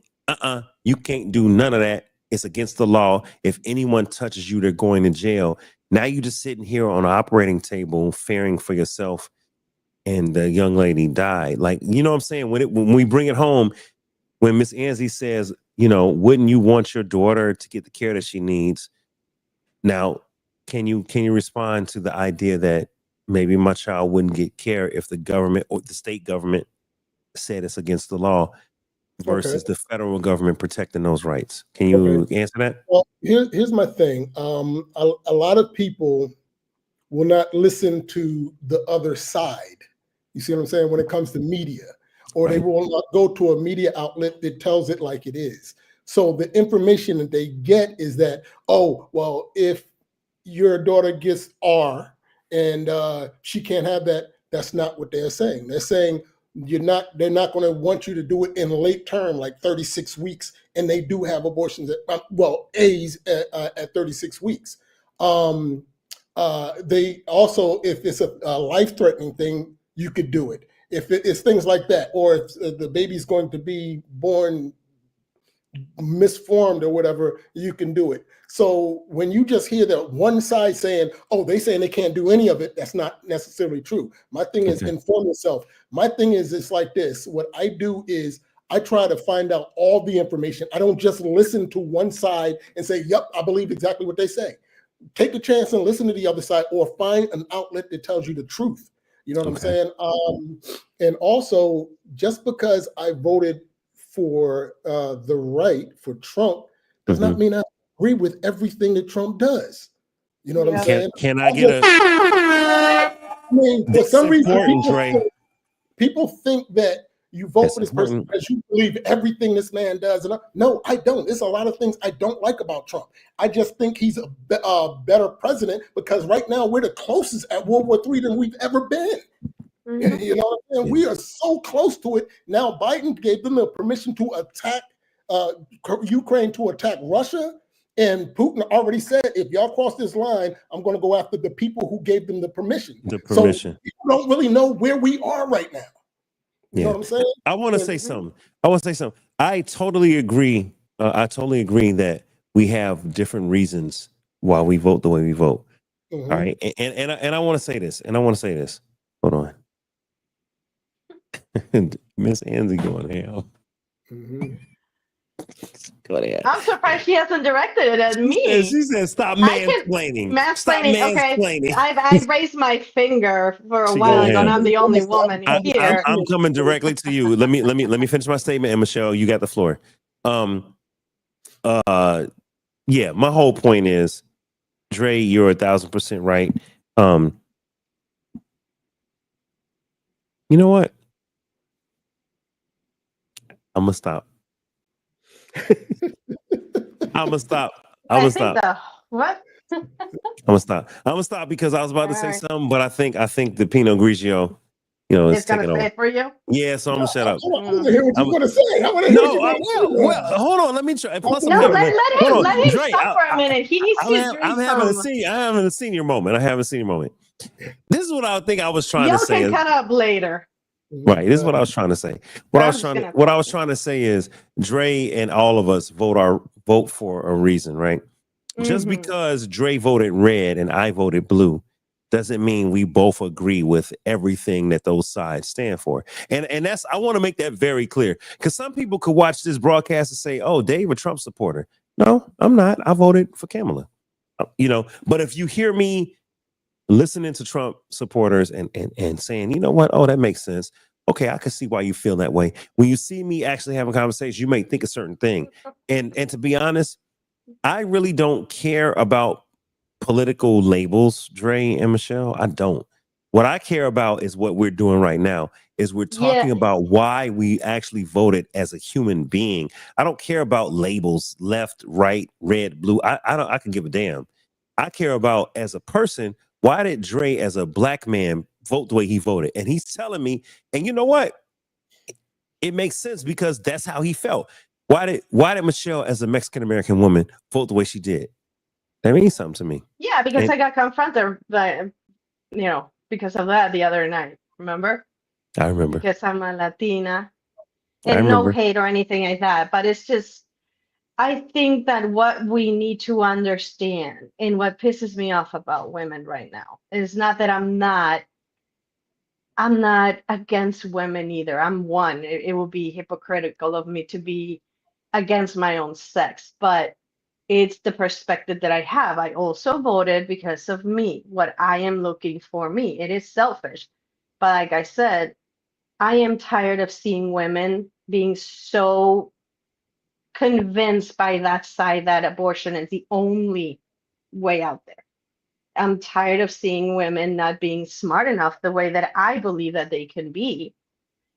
you can't do none of that. It's against the law. If anyone touches you, they're going to jail. Now you just sitting here on an operating table fearing for yourself, and the young lady died. Like, you know what I'm saying? When we bring it home, when Miss Angie says, wouldn't you want your daughter to get the care that she needs? Now, can you respond to the idea that maybe my child wouldn't get care if the government or the state government said it's against the law okay, versus the federal government protecting those rights? Can okay. you answer that? Well, here's my thing. A lot of people will not listen to the other side. You see what I'm saying? When it comes to media, or they Right. will not go to a media outlet that tells it like it is. So the information that they get is that, oh, well, if your daughter gets R and she can't have that, that's not what they're saying. They're saying they're not going to want you to do it in late term, like 36 weeks. And they do have abortions A's at 36 weeks. They also, if it's a life-threatening thing, you could do it. If it's things like that, or if the baby's going to be born misformed or whatever, you can do it. So when you just hear that one side saying, oh, they saying they can't do any of it, that's not necessarily true. My thing is Okay. inform yourself. My thing is it's like this. What I do is I try to find out all the information. I don't just listen to one side and say, yep, I believe exactly what they say. Take a chance and listen to the other side, or find an outlet that tells you the truth. You know what I'm Okay. saying? And also, just because I voted for the right for Trump does not mean I agree with everything that Trump does. You know what I'm Yeah. saying? Can I get a I mean, for That's some reason, important, Dre. people think that you vote That's for this person important. because you believe everything this man does. And no, I don't. There's a lot of things I don't like about Trump. I just think he's a better president because right now we're the closest at World War III than we've ever been. Mhm. You know what I'm saying? Yeah. We are so close to it. Now Biden gave them the permission to attack Ukraine, to attack Russia. And Putin already said, if y'all cross this line, I'm going to go after the people who gave them the permission. The So permission. people don't really know where we are right now. You know Yeah. what I'm saying? I want to And say something. I totally agree. I totally agree that we have different reasons why we vote the way we vote. All right. And I want to say this. Hold on. Miss Angie going ham. Go ahead. I'm surprised she hasn't directed it at me. She said, stop I can mansplaining. Stop mansplaining. Okay, mansplaining. I've raised my finger for a She while going ago, and ham. I'm the only woman here. I'm coming directly to you. Let me finish my statement, and Michelle, you got the floor. Yeah, my whole point is, Dre, you're 1,000% right. You know what? I'm gonna stop. I'm gonna stop. I think the what? I'm gonna stop because I was about to say Alright. something, but I think the Pinot Grigio, it's It's gonna taking say over. it for you. Yeah, so I'm gonna shut I up. want to hear what you're going to say. I want to hear No, what you're going to say. well, hold on. Let me try. Plus, I'm No, having let hold let on, him Dre. stop for a minute. He needs to I'm drink having some. I'm having a senior moment. I have a senior moment. This is what I think I was trying to Y'all say. can cut up later. Right. This is what I was trying to say. I'm just gonna. What I was trying to say is Dre and all of us vote for a reason, right? Just Mhm. because Dre voted red and I voted blue doesn't mean we both agree with everything that those sides stand for. And that's I want to make that very clear. Because some people could watch this broadcast and say, oh, Dave, a Trump supporter. No, I'm not. I voted for Kamala. But if you hear me listening to Trump supporters and saying, you know what? Oh, that makes sense. Okay, I can see why you feel that way. When you see me actually have a conversation, you may think a certain thing. And to be honest, I really don't care about political labels, Dre and Michelle. I don't. What I care about is what we're doing right now. Is we're talking Yeah. about why we actually voted as a human being. I don't care about labels, left, right, red, blue. I don't. I can give a damn. I care about as a person. Why did Dre, as a black man, vote the way he voted? And he's telling me. And you know what? It makes sense because that's how he felt. Why did Michelle, as a Mexican American woman, vote the way she did? That means something to me. Yeah, because And I got confronted by, because of that the other night. Remember? I remember. Because I'm a Latina, I and no remember. hate or anything like that. But it's just, I think that what we need to understand, and what pisses me off about women right now, is not that I'm not against women either. I'm one. It would be hypocritical of me to be against my own sex, but it's the perspective that I have. I also voted because of me, what I am looking for me. It is selfish. But like I said, I am tired of seeing women being so convinced by that side that abortion is the only way out there. I'm tired of seeing women not being smart enough the way that I believe that they can be.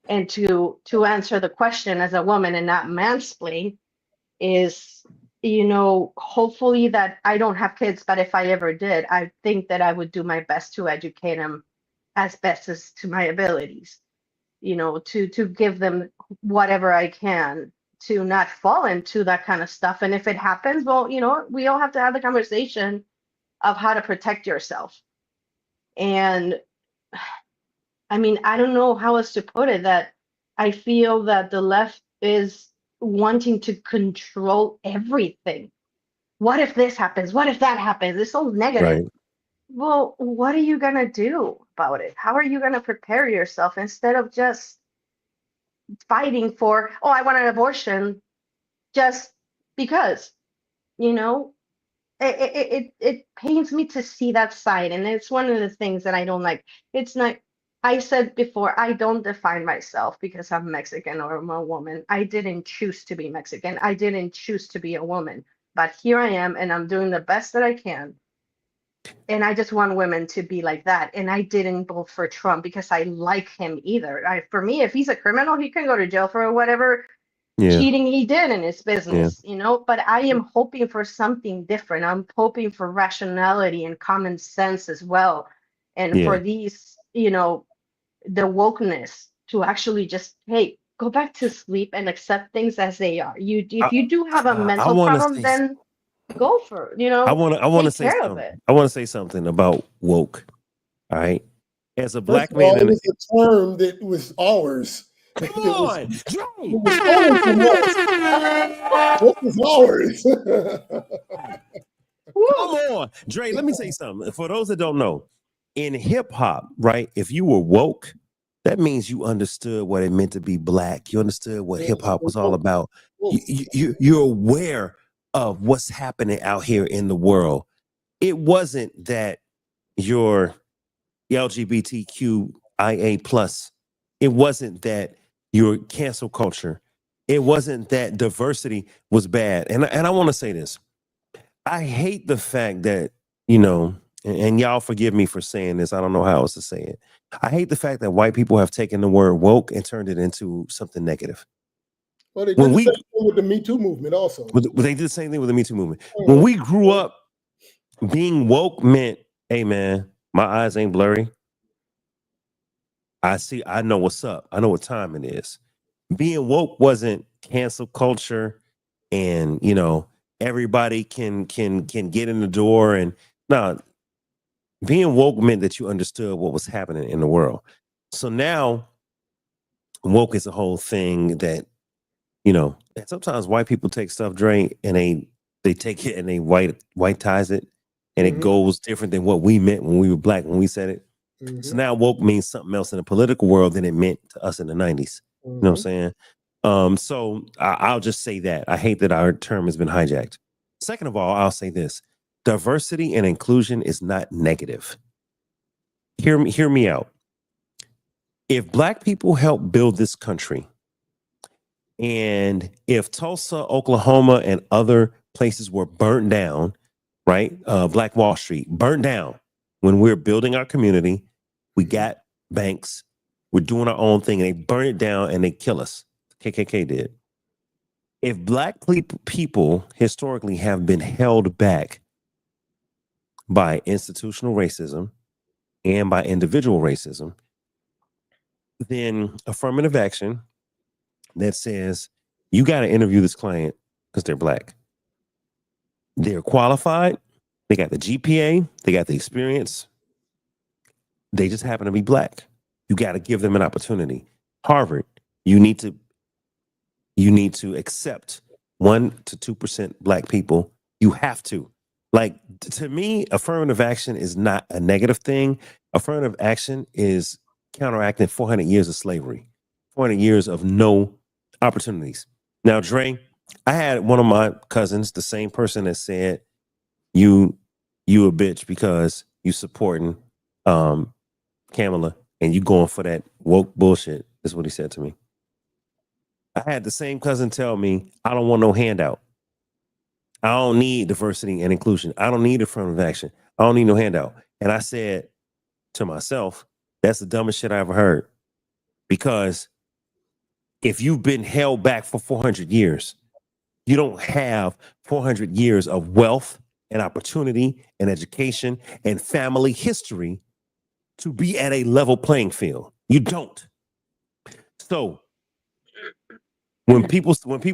And to answer the question as a woman and not mansplain is, hopefully that I don't have kids, but if I ever did, I think that I would do my best to educate them as best as to my abilities, to give them whatever I can to not fall into that kind of stuff. And if it happens, well, we all have to have the conversation of how to protect yourself. And I mean, I don't know how else to put it, that I feel that the left is wanting to control everything. What if this happens? What if that happens? It's so negative. Right. Well, what are you going to do about it? How are you going to prepare yourself instead of just fighting for, oh, I want an abortion just because, you know? It pains me to see that side, and it's one of the things that I don't like. It's not. I said before, I don't define myself because I'm Mexican or I'm a woman. I didn't choose to be Mexican. I didn't choose to be a woman, but here I am, and I'm doing the best that I can. And I just want women to be like that. And I didn't vote for Trump because I like him either. For me, if he's a criminal, he can go to jail for whatever Yeah. cheating he did in his Yeah. business, but I am hoping for something different. I'm hoping for rationality and common sense as well. And Yeah. for these, the wokeness to actually just, hey, go back to sleep and accept things as they are. If you do have a I mental want to problem, say. then go for it, I want to take say care of something. it. I want to say something about woke. All right. As a First black of all, man, it was a term that was ours. come It was, on, it Dre. was stolen from us. What was ours? Come on, Dre. Let me say something. For those that don't know, in hip hop, right? If you were woke, that means you understood what it meant to be black. You understood what hip hop was all about. You're aware of what's happening out here in the world. It wasn't that you're LGBTQIA plus. It wasn't that your cancel culture. It wasn't that diversity was bad. And I want to say this. I hate the fact that, and y'all forgive me for saying this. I don't know how else to say it. I hate the fact that white people have taken the word woke and turned it into something negative. Well, they did When the we same thing with the Me Too movement also. they did the same thing with the Me Too movement. When we grew up, being woke meant, hey man, my eyes ain't blurry. I know what's up. I know what time it is. Being woke wasn't cancel culture and, everybody can get in the door. And no, being woke meant that you understood what was happening in the world. So now woke is a whole thing that, and sometimes white people take stuff, Dre, and they take it and they white ties it, and it goes different than what we meant when we were black, when we said it. So now woke means something else in the political world than it meant to us in the 90s. You know what I'm saying? So I'll just say that. I hate that our term has been hijacked. Second of all, I'll say this. Diversity and inclusion is not negative. Hear me out. If black people help build this country, and if Tulsa, Oklahoma, and other places were burnt down, right? Black Wall Street burnt down when we're building our community. We got banks. We're doing our own thing, and they burn it down and they kill us. KKK did. If black people historically have been held back by institutional racism and by individual racism, then affirmative action that says you got to interview this client because they're black. They're qualified. They got the GPA. They got the experience. They just happen to be black. You got to give them an opportunity. Harvard, you need to accept 1% to 2% black people. You have to. Like, to me, affirmative action is not a negative thing. Affirmative action is counteracting 400 years of slavery, 400 years of no opportunities. Now, Dre, I had one of my cousins, the same person that said, you a bitch because you supporting Kamala and you going for that woke bullshit, is what he said to me. I had the same cousin tell me, I don't want no handout. I don't need diversity and inclusion. I don't need affirmative action. I don't need no handout. And I said to myself, that's the dumbest shit I ever heard. Because if you've been held back for 400 years, you don't have 400 years of wealth and opportunity and education and family history to be at a level playing field. You don't. So when people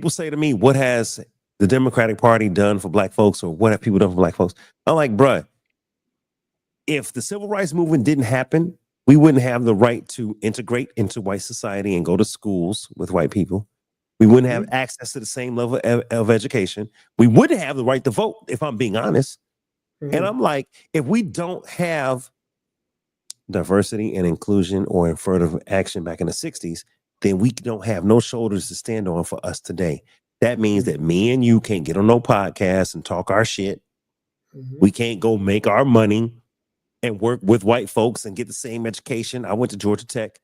say to me, what has the Democratic Party done for black folks, or what have people done for black folks? I'm like, bruh, if the civil rights movement didn't happen, we wouldn't have the right to integrate into white society and go to schools with white people. We wouldn't have access to the same level of education. We wouldn't have the right to vote, if I'm being honest. And I'm like, if we don't have diversity and inclusion or affirmative action back in the 60s, then we don't have no shoulders to stand on for us today. That means that me and you can't get on no podcast and talk our shit. We can't go make our money and work with white folks and get the same education. I went to Georgia Tech.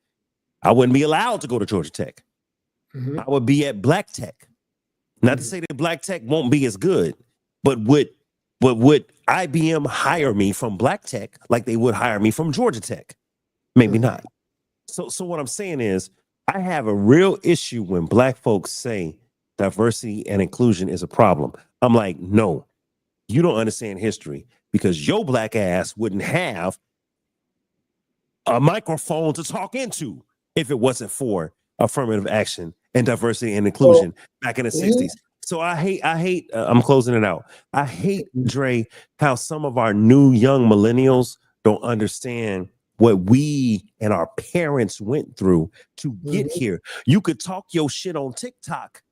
I wouldn't be allowed to go to Georgia Tech. I would be at Black Tech. Not to say that Black Tech won't be as good, but would IBM hire me from Black Tech like they would hire me from Georgia Tech? Maybe not. So what I'm saying is, I have a real issue when black folks say diversity and inclusion is a problem. I'm like, no, you don't understand history, because your black ass wouldn't have a microphone to talk into if it wasn't for affirmative action and diversity and inclusion back in the 60s. So I hate, I'm closing it out. I hate, Dre, how some of our new young millennials don't understand what we and our parents went through to get here. You could talk your shit on TikTok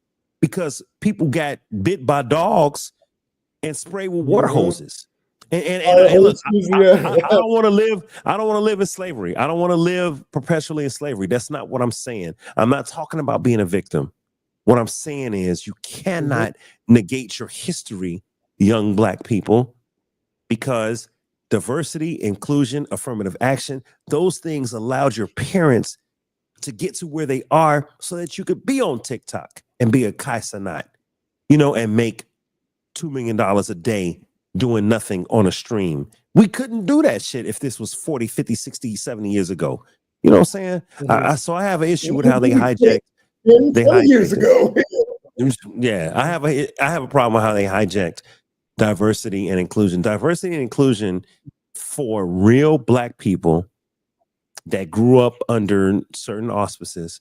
because people got bit by dogs and sprayed with water hoses. And look, I don't want to live. I don't want to live in slavery. I don't want to live perpetually in slavery. That's not what I'm saying. I'm not talking about being a victim. What I'm saying is you cannot negate your history, young black people, because diversity, inclusion, affirmative action, those things allowed your parents to get to where they are so that you could be on TikTok and be a Kai Cenat, and make $2 million a day doing nothing on a stream. We couldn't do that shit if this was 40, 50, 60, 70 years ago. You know what I'm saying? So I have an issue with how they hijacked. 20 years ago. Yeah, I have a problem with how they hijacked diversity and inclusion. Diversity and inclusion for real black people that grew up under certain auspices,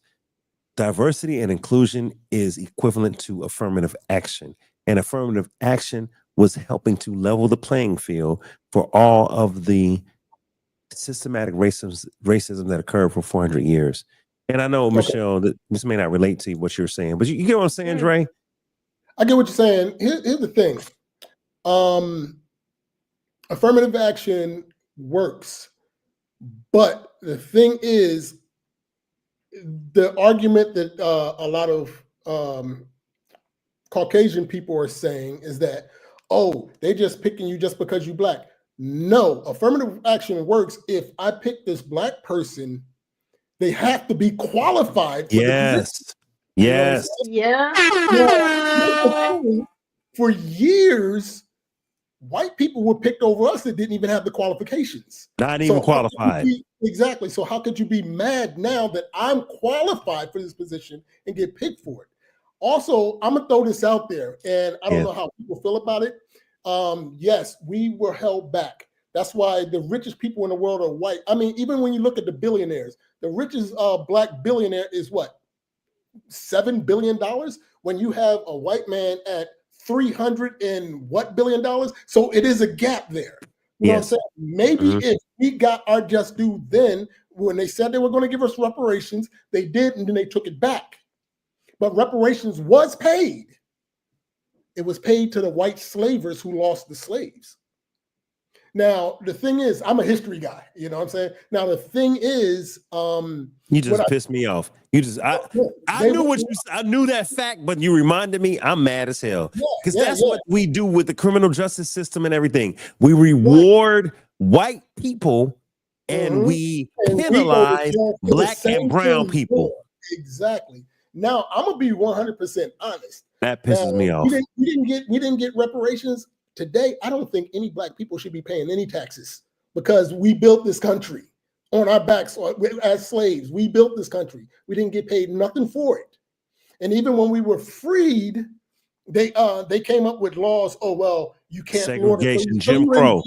diversity and inclusion is equivalent to affirmative action. And affirmative action was helping to level the playing field for all of the systematic racism that occurred for 400 years. And I know, Michelle, that this may not relate to what you're saying, but you get what I'm saying, Dre? I get what you're saying. Here's the thing. Affirmative action works. But the thing is, the argument that a lot of Caucasian people are saying is that, oh, they just picking you just because you black. No, affirmative action works. If I pick this black person, they have to be qualified for the position. Yes. Yeah. For years, white people were picked over us that didn't even have the qualifications. Not even qualified. Exactly. So how could you be mad now that I'm qualified for this position and get picked for it? Also, I'm gonna throw this out there, and I don't know how people feel about it. Yes, we were held back. That's why the richest people in the world are white. I mean, even when you look at the billionaires, the richest black billionaire is what? $7 billion, when you have a white man at 300 and what $billion? So it is a gap there. You know what I'm saying? Maybe if we got our just due then, when they said they were going to give us reparations, they did, and then they took it back. But reparations was paid. It was paid to the white slavers who lost the slaves. Now, the thing is, I'm a history guy, you know what I'm saying? Now, the thing is, you just pissed me off. You just, I knew that fact, but you reminded me, I'm mad as hell. Because that's what we do with the criminal justice system and everything. We reward white people and we penalize black and brown people. Exactly. Now, I'm gonna be 100% honest. That pisses me off. We didn't get reparations. Today, I don't think any black people should be paying any taxes because we built this country on our backs as slaves. We built this country. We didn't get paid nothing for it. And even when we were freed, they came up with laws. Oh, well, you can't segregation, Jim Crow.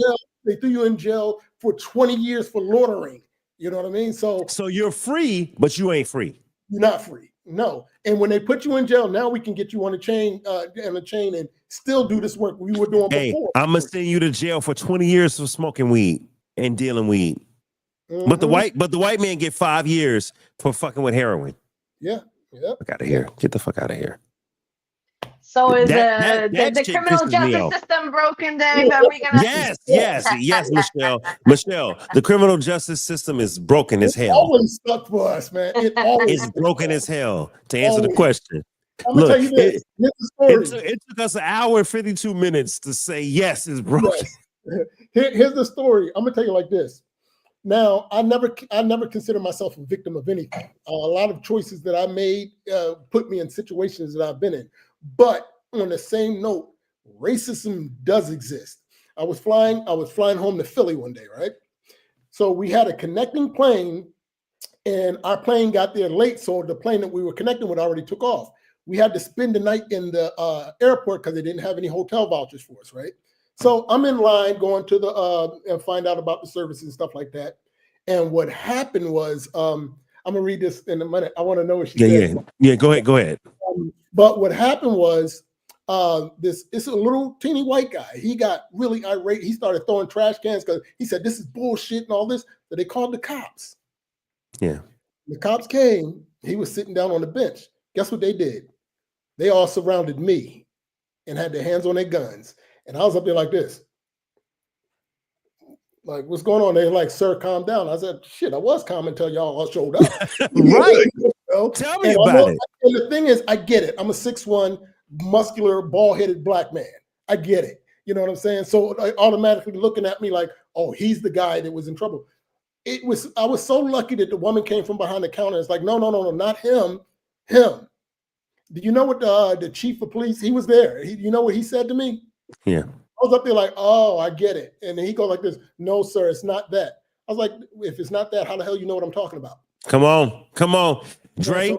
They threw you in jail for 20 years for loitering. You know what I mean? So you're free, but you ain't free. You're not free. No. And when they put you in jail, now we can get you on a chain and still do this work we were doing before. I'm gonna send you to jail for 20 years for smoking weed and dealing weed. But the white man get 5 years for fucking with heroin. Yeah. Fuck out of here. Get the fuck out of here. So is the criminal justice system broken, Dave? Are we gonna? Yes, Michelle. Michelle, the criminal justice system is broken as hell. It always stuck for us, man. It's broken as hell. To answer the question, I'm gonna tell you this. It took us an hour and 52 minutes to say yes, it's broken. Yes. Here's the story. I'm gonna tell you like this. Now, I never consider myself a victim of anything. A lot of choices that I made put me in situations that I've been in. But on the same note, racism does exist. I was flying home to Philly one day, right? So we had a connecting plane, and our plane got there late, so the plane that we were connecting with already took off. We had to spend the night in the airport because they didn't have any hotel vouchers for us, right? So I'm in line going to the and find out about the services and stuff like that. And what happened was, I'm gonna read this in a minute. I want to know what she said. Yeah. Go ahead. But what happened was, it's a little teeny white guy. He got really irate. He started throwing trash cans because he said this is bullshit and all this. So they called the cops. Yeah. The cops came. He was sitting down on the bench. Guess what they did? They all surrounded me and had their hands on their guns. And I was up there like this. Like, what's going on? They're like, sir, calm down. I said, shit, I was calm until y'all all showed up. Right. Tell me about it. And the thing is, I get it. I'm a 6'1", muscular, bald-headed black man. I get it. You know what I'm saying? So automatically looking at me like, oh, he's the guy that was in trouble. I was so lucky that the woman came from behind the counter. It's like, no, not him. Him. Do you know what the chief of police, he was there. You know what he said to me? Yeah. I was up there like, oh, I get it. And then he goes like this, no, sir, it's not that. I was like, if it's not that, how the hell you know what I'm talking about? Come on. Dre,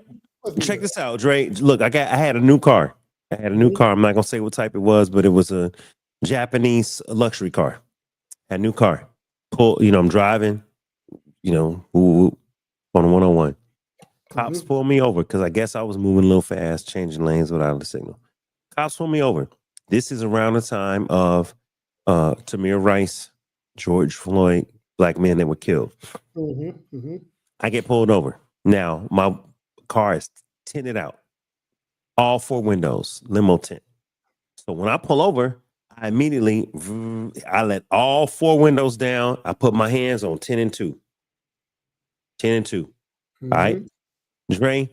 check this out, Dre. Look, I had a new car. I'm not going to say what type it was, but it was a Japanese luxury car. A new car. I'm driving. on the 101. Cops Mhm. pulled me over because I guess I was moving a little fast, changing lanes without a signal. Cops pulled me over. This is around the time of Tamir Rice, George Floyd, black men that were killed. Mhm. Mhm. I get pulled over. Now, my car is tinted out. All 4 windows, limo tint. So when I pull over, I immediately, I let all 4 windows down. I put my hands on 10 and 2. 10 and 2. All right. Mhm. Dre,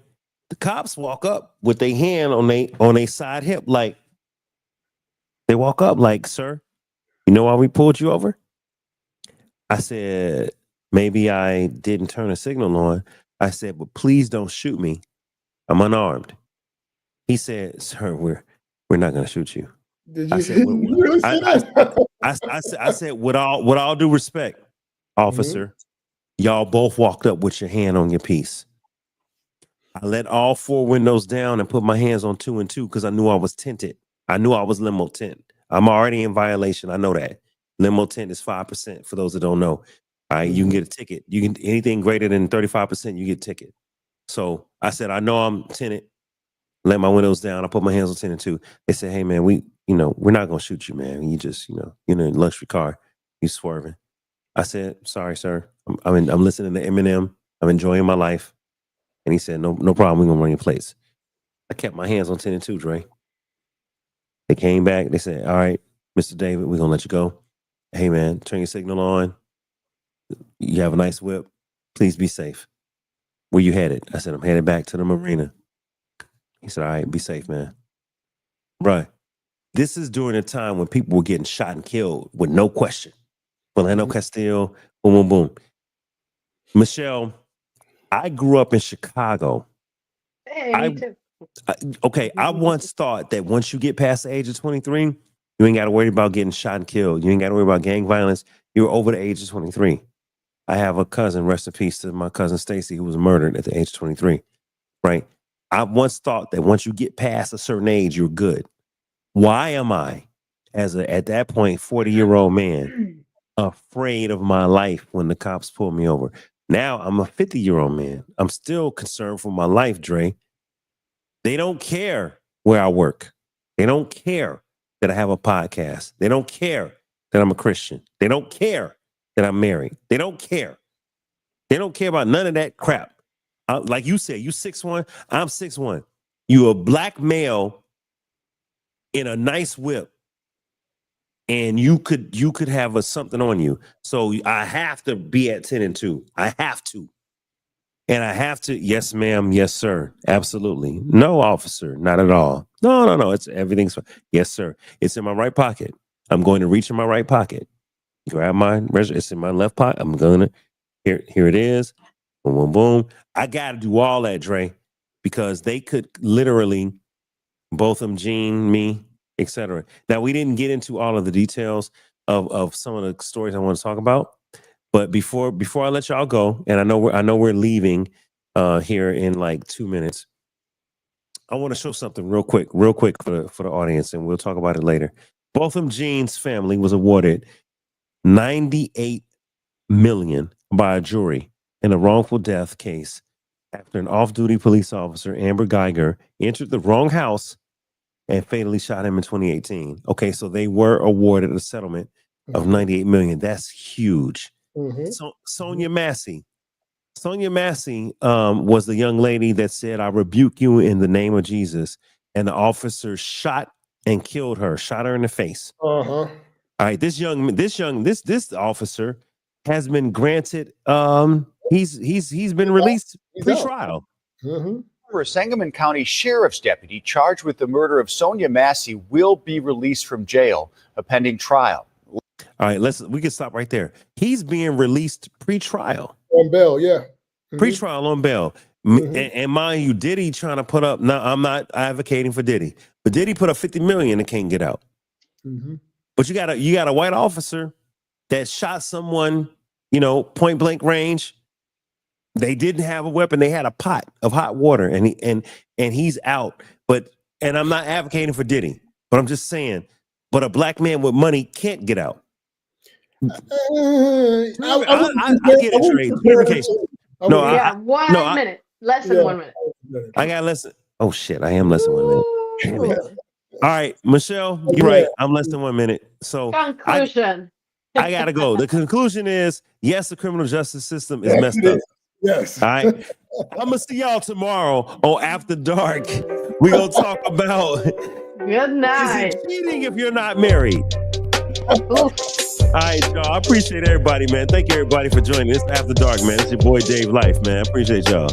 the cops walk up with their hand on their side hip, like they walk up like, sir, you know why we pulled you over? I said, maybe I didn't turn a signal on. I said, but please don't shoot me. I'm unarmed. He said, sir, we're not gonna shoot you. Did I you, said, you really say that? I said, with all due respect, officer, y'all both walked up with your hand on your piece. I let all 4 windows down and put my hands on 2 and 2 because I knew I was tinted. I knew I was limo tint. I'm already in violation. I know that. Limo tint is 5% for those that don't know. All right, you can get a ticket. You can anything greater than 35%, you get a ticket. So I said, I know I'm tinted. Let my windows down. I put my hands on 10 and 2. They said, hey man, we're not gonna shoot you, man. You just, you're in a luxury car. You swerving. I said, sorry, sir. I'm listening to Eminem. I'm enjoying my life. And he said, no problem. We're gonna run your plates. I kept my hands on 10 and 2, Dre. They came back. They said, all right, Mr. David, we're gonna let you go. Hey man, turn your signal on. You have a nice whip. Please be safe. Where you headed? I said, I'm headed back to the marina. He said, all right, be safe, man. Right. This is during a time when people were getting shot and killed with no question. Orlando Castillo, boom, boom, boom. Michelle, I grew up in Chicago. Hey, me too. I once thought that once you get past the age of 23, you ain't got to worry about getting shot and killed. You ain't got to worry about gang violence. You're over the age of 23. I have a cousin, rest in peace to my cousin Stacy, who was murdered at the age of 23. Right? I once thought that once you get past a certain age, you're good. Why am I, at that point, 40-year-old man, afraid of my life when the cops pull me over? Now I'm a 50-year-old man. I'm still concerned for my life, Dre. They don't care where I work. They don't care that I have a podcast. They don't care that I'm a Christian. They don't care that I'm married. They don't care. They don't care about none of that crap. Like you said, you 6'1", I'm 6'1". You a black male in a nice whip, and you could have something on you. So I have to be at 10 and 2. I have to. And I have to, yes, ma'am, yes, sir. Absolutely. No, officer, not at all. No. It's everything's fine. Yes, sir. It's in my right pocket. I'm going to reach in my right pocket. Grab mine. It's in my left pocket. I'm gonna here it is. Boom, boom, boom. I gotta do all that, Dre, because they could literally, both of them, Gene, me, etc. Now we didn't get into all of the details of some of the stories I want to talk about. But before I let y'all go, and I know we're leaving here in like 2 minutes, I want to show something real quick for the audience, and we'll talk about it later. Botham Jean's family was awarded $98 million by a jury in a wrongful death case after an off-duty police officer, Amber Geiger, entered the wrong house and fatally shot him in 2018. Okay, so they were awarded a settlement of $98 million. That's huge. So Sonia Massey was the young lady that said, I rebuke you in the name of Jesus. And the officer shot and killed her, shot her in the face. All right, this officer has been granted, he's been released pre-trial. A Sangamon County Sheriff's deputy charged with the murder of Sonia Massey will be released from jail, a pending trial. All right, we can stop right there. He's being released pre-trial. On bail, yeah. Pre-trial on bail. And mind you, Diddy trying to put up, now I'm not advocating for Diddy, but Diddy put up 50 million and can't get out. But you got a white officer that shot someone, point blank range. They didn't have a weapon. They had a pot of hot water, and he's out. And I'm not advocating for Diddy, but I'm just saying, but a black man with money can't get out. I'll get it straight. Clarification. No, Yeah, 1 minute. Less than 1 minute. I got less. Oh shit, I am less than 1 minute. Damn it. Ooh. All right, Michelle, you're right. I'm less than 1 minute. So Conclusion. I gotta go. The conclusion is yes, the criminal justice system is messed up. Yes. All right. I'm gonna see y'all tomorrow on After Dark. We're gonna talk about Good night. is it cheating if you're not married? Oof. All right, y'all. I appreciate everybody, man. Thank you everybody for joining us. After Dark, man. It's your boy Dave Life, man. I appreciate y'all.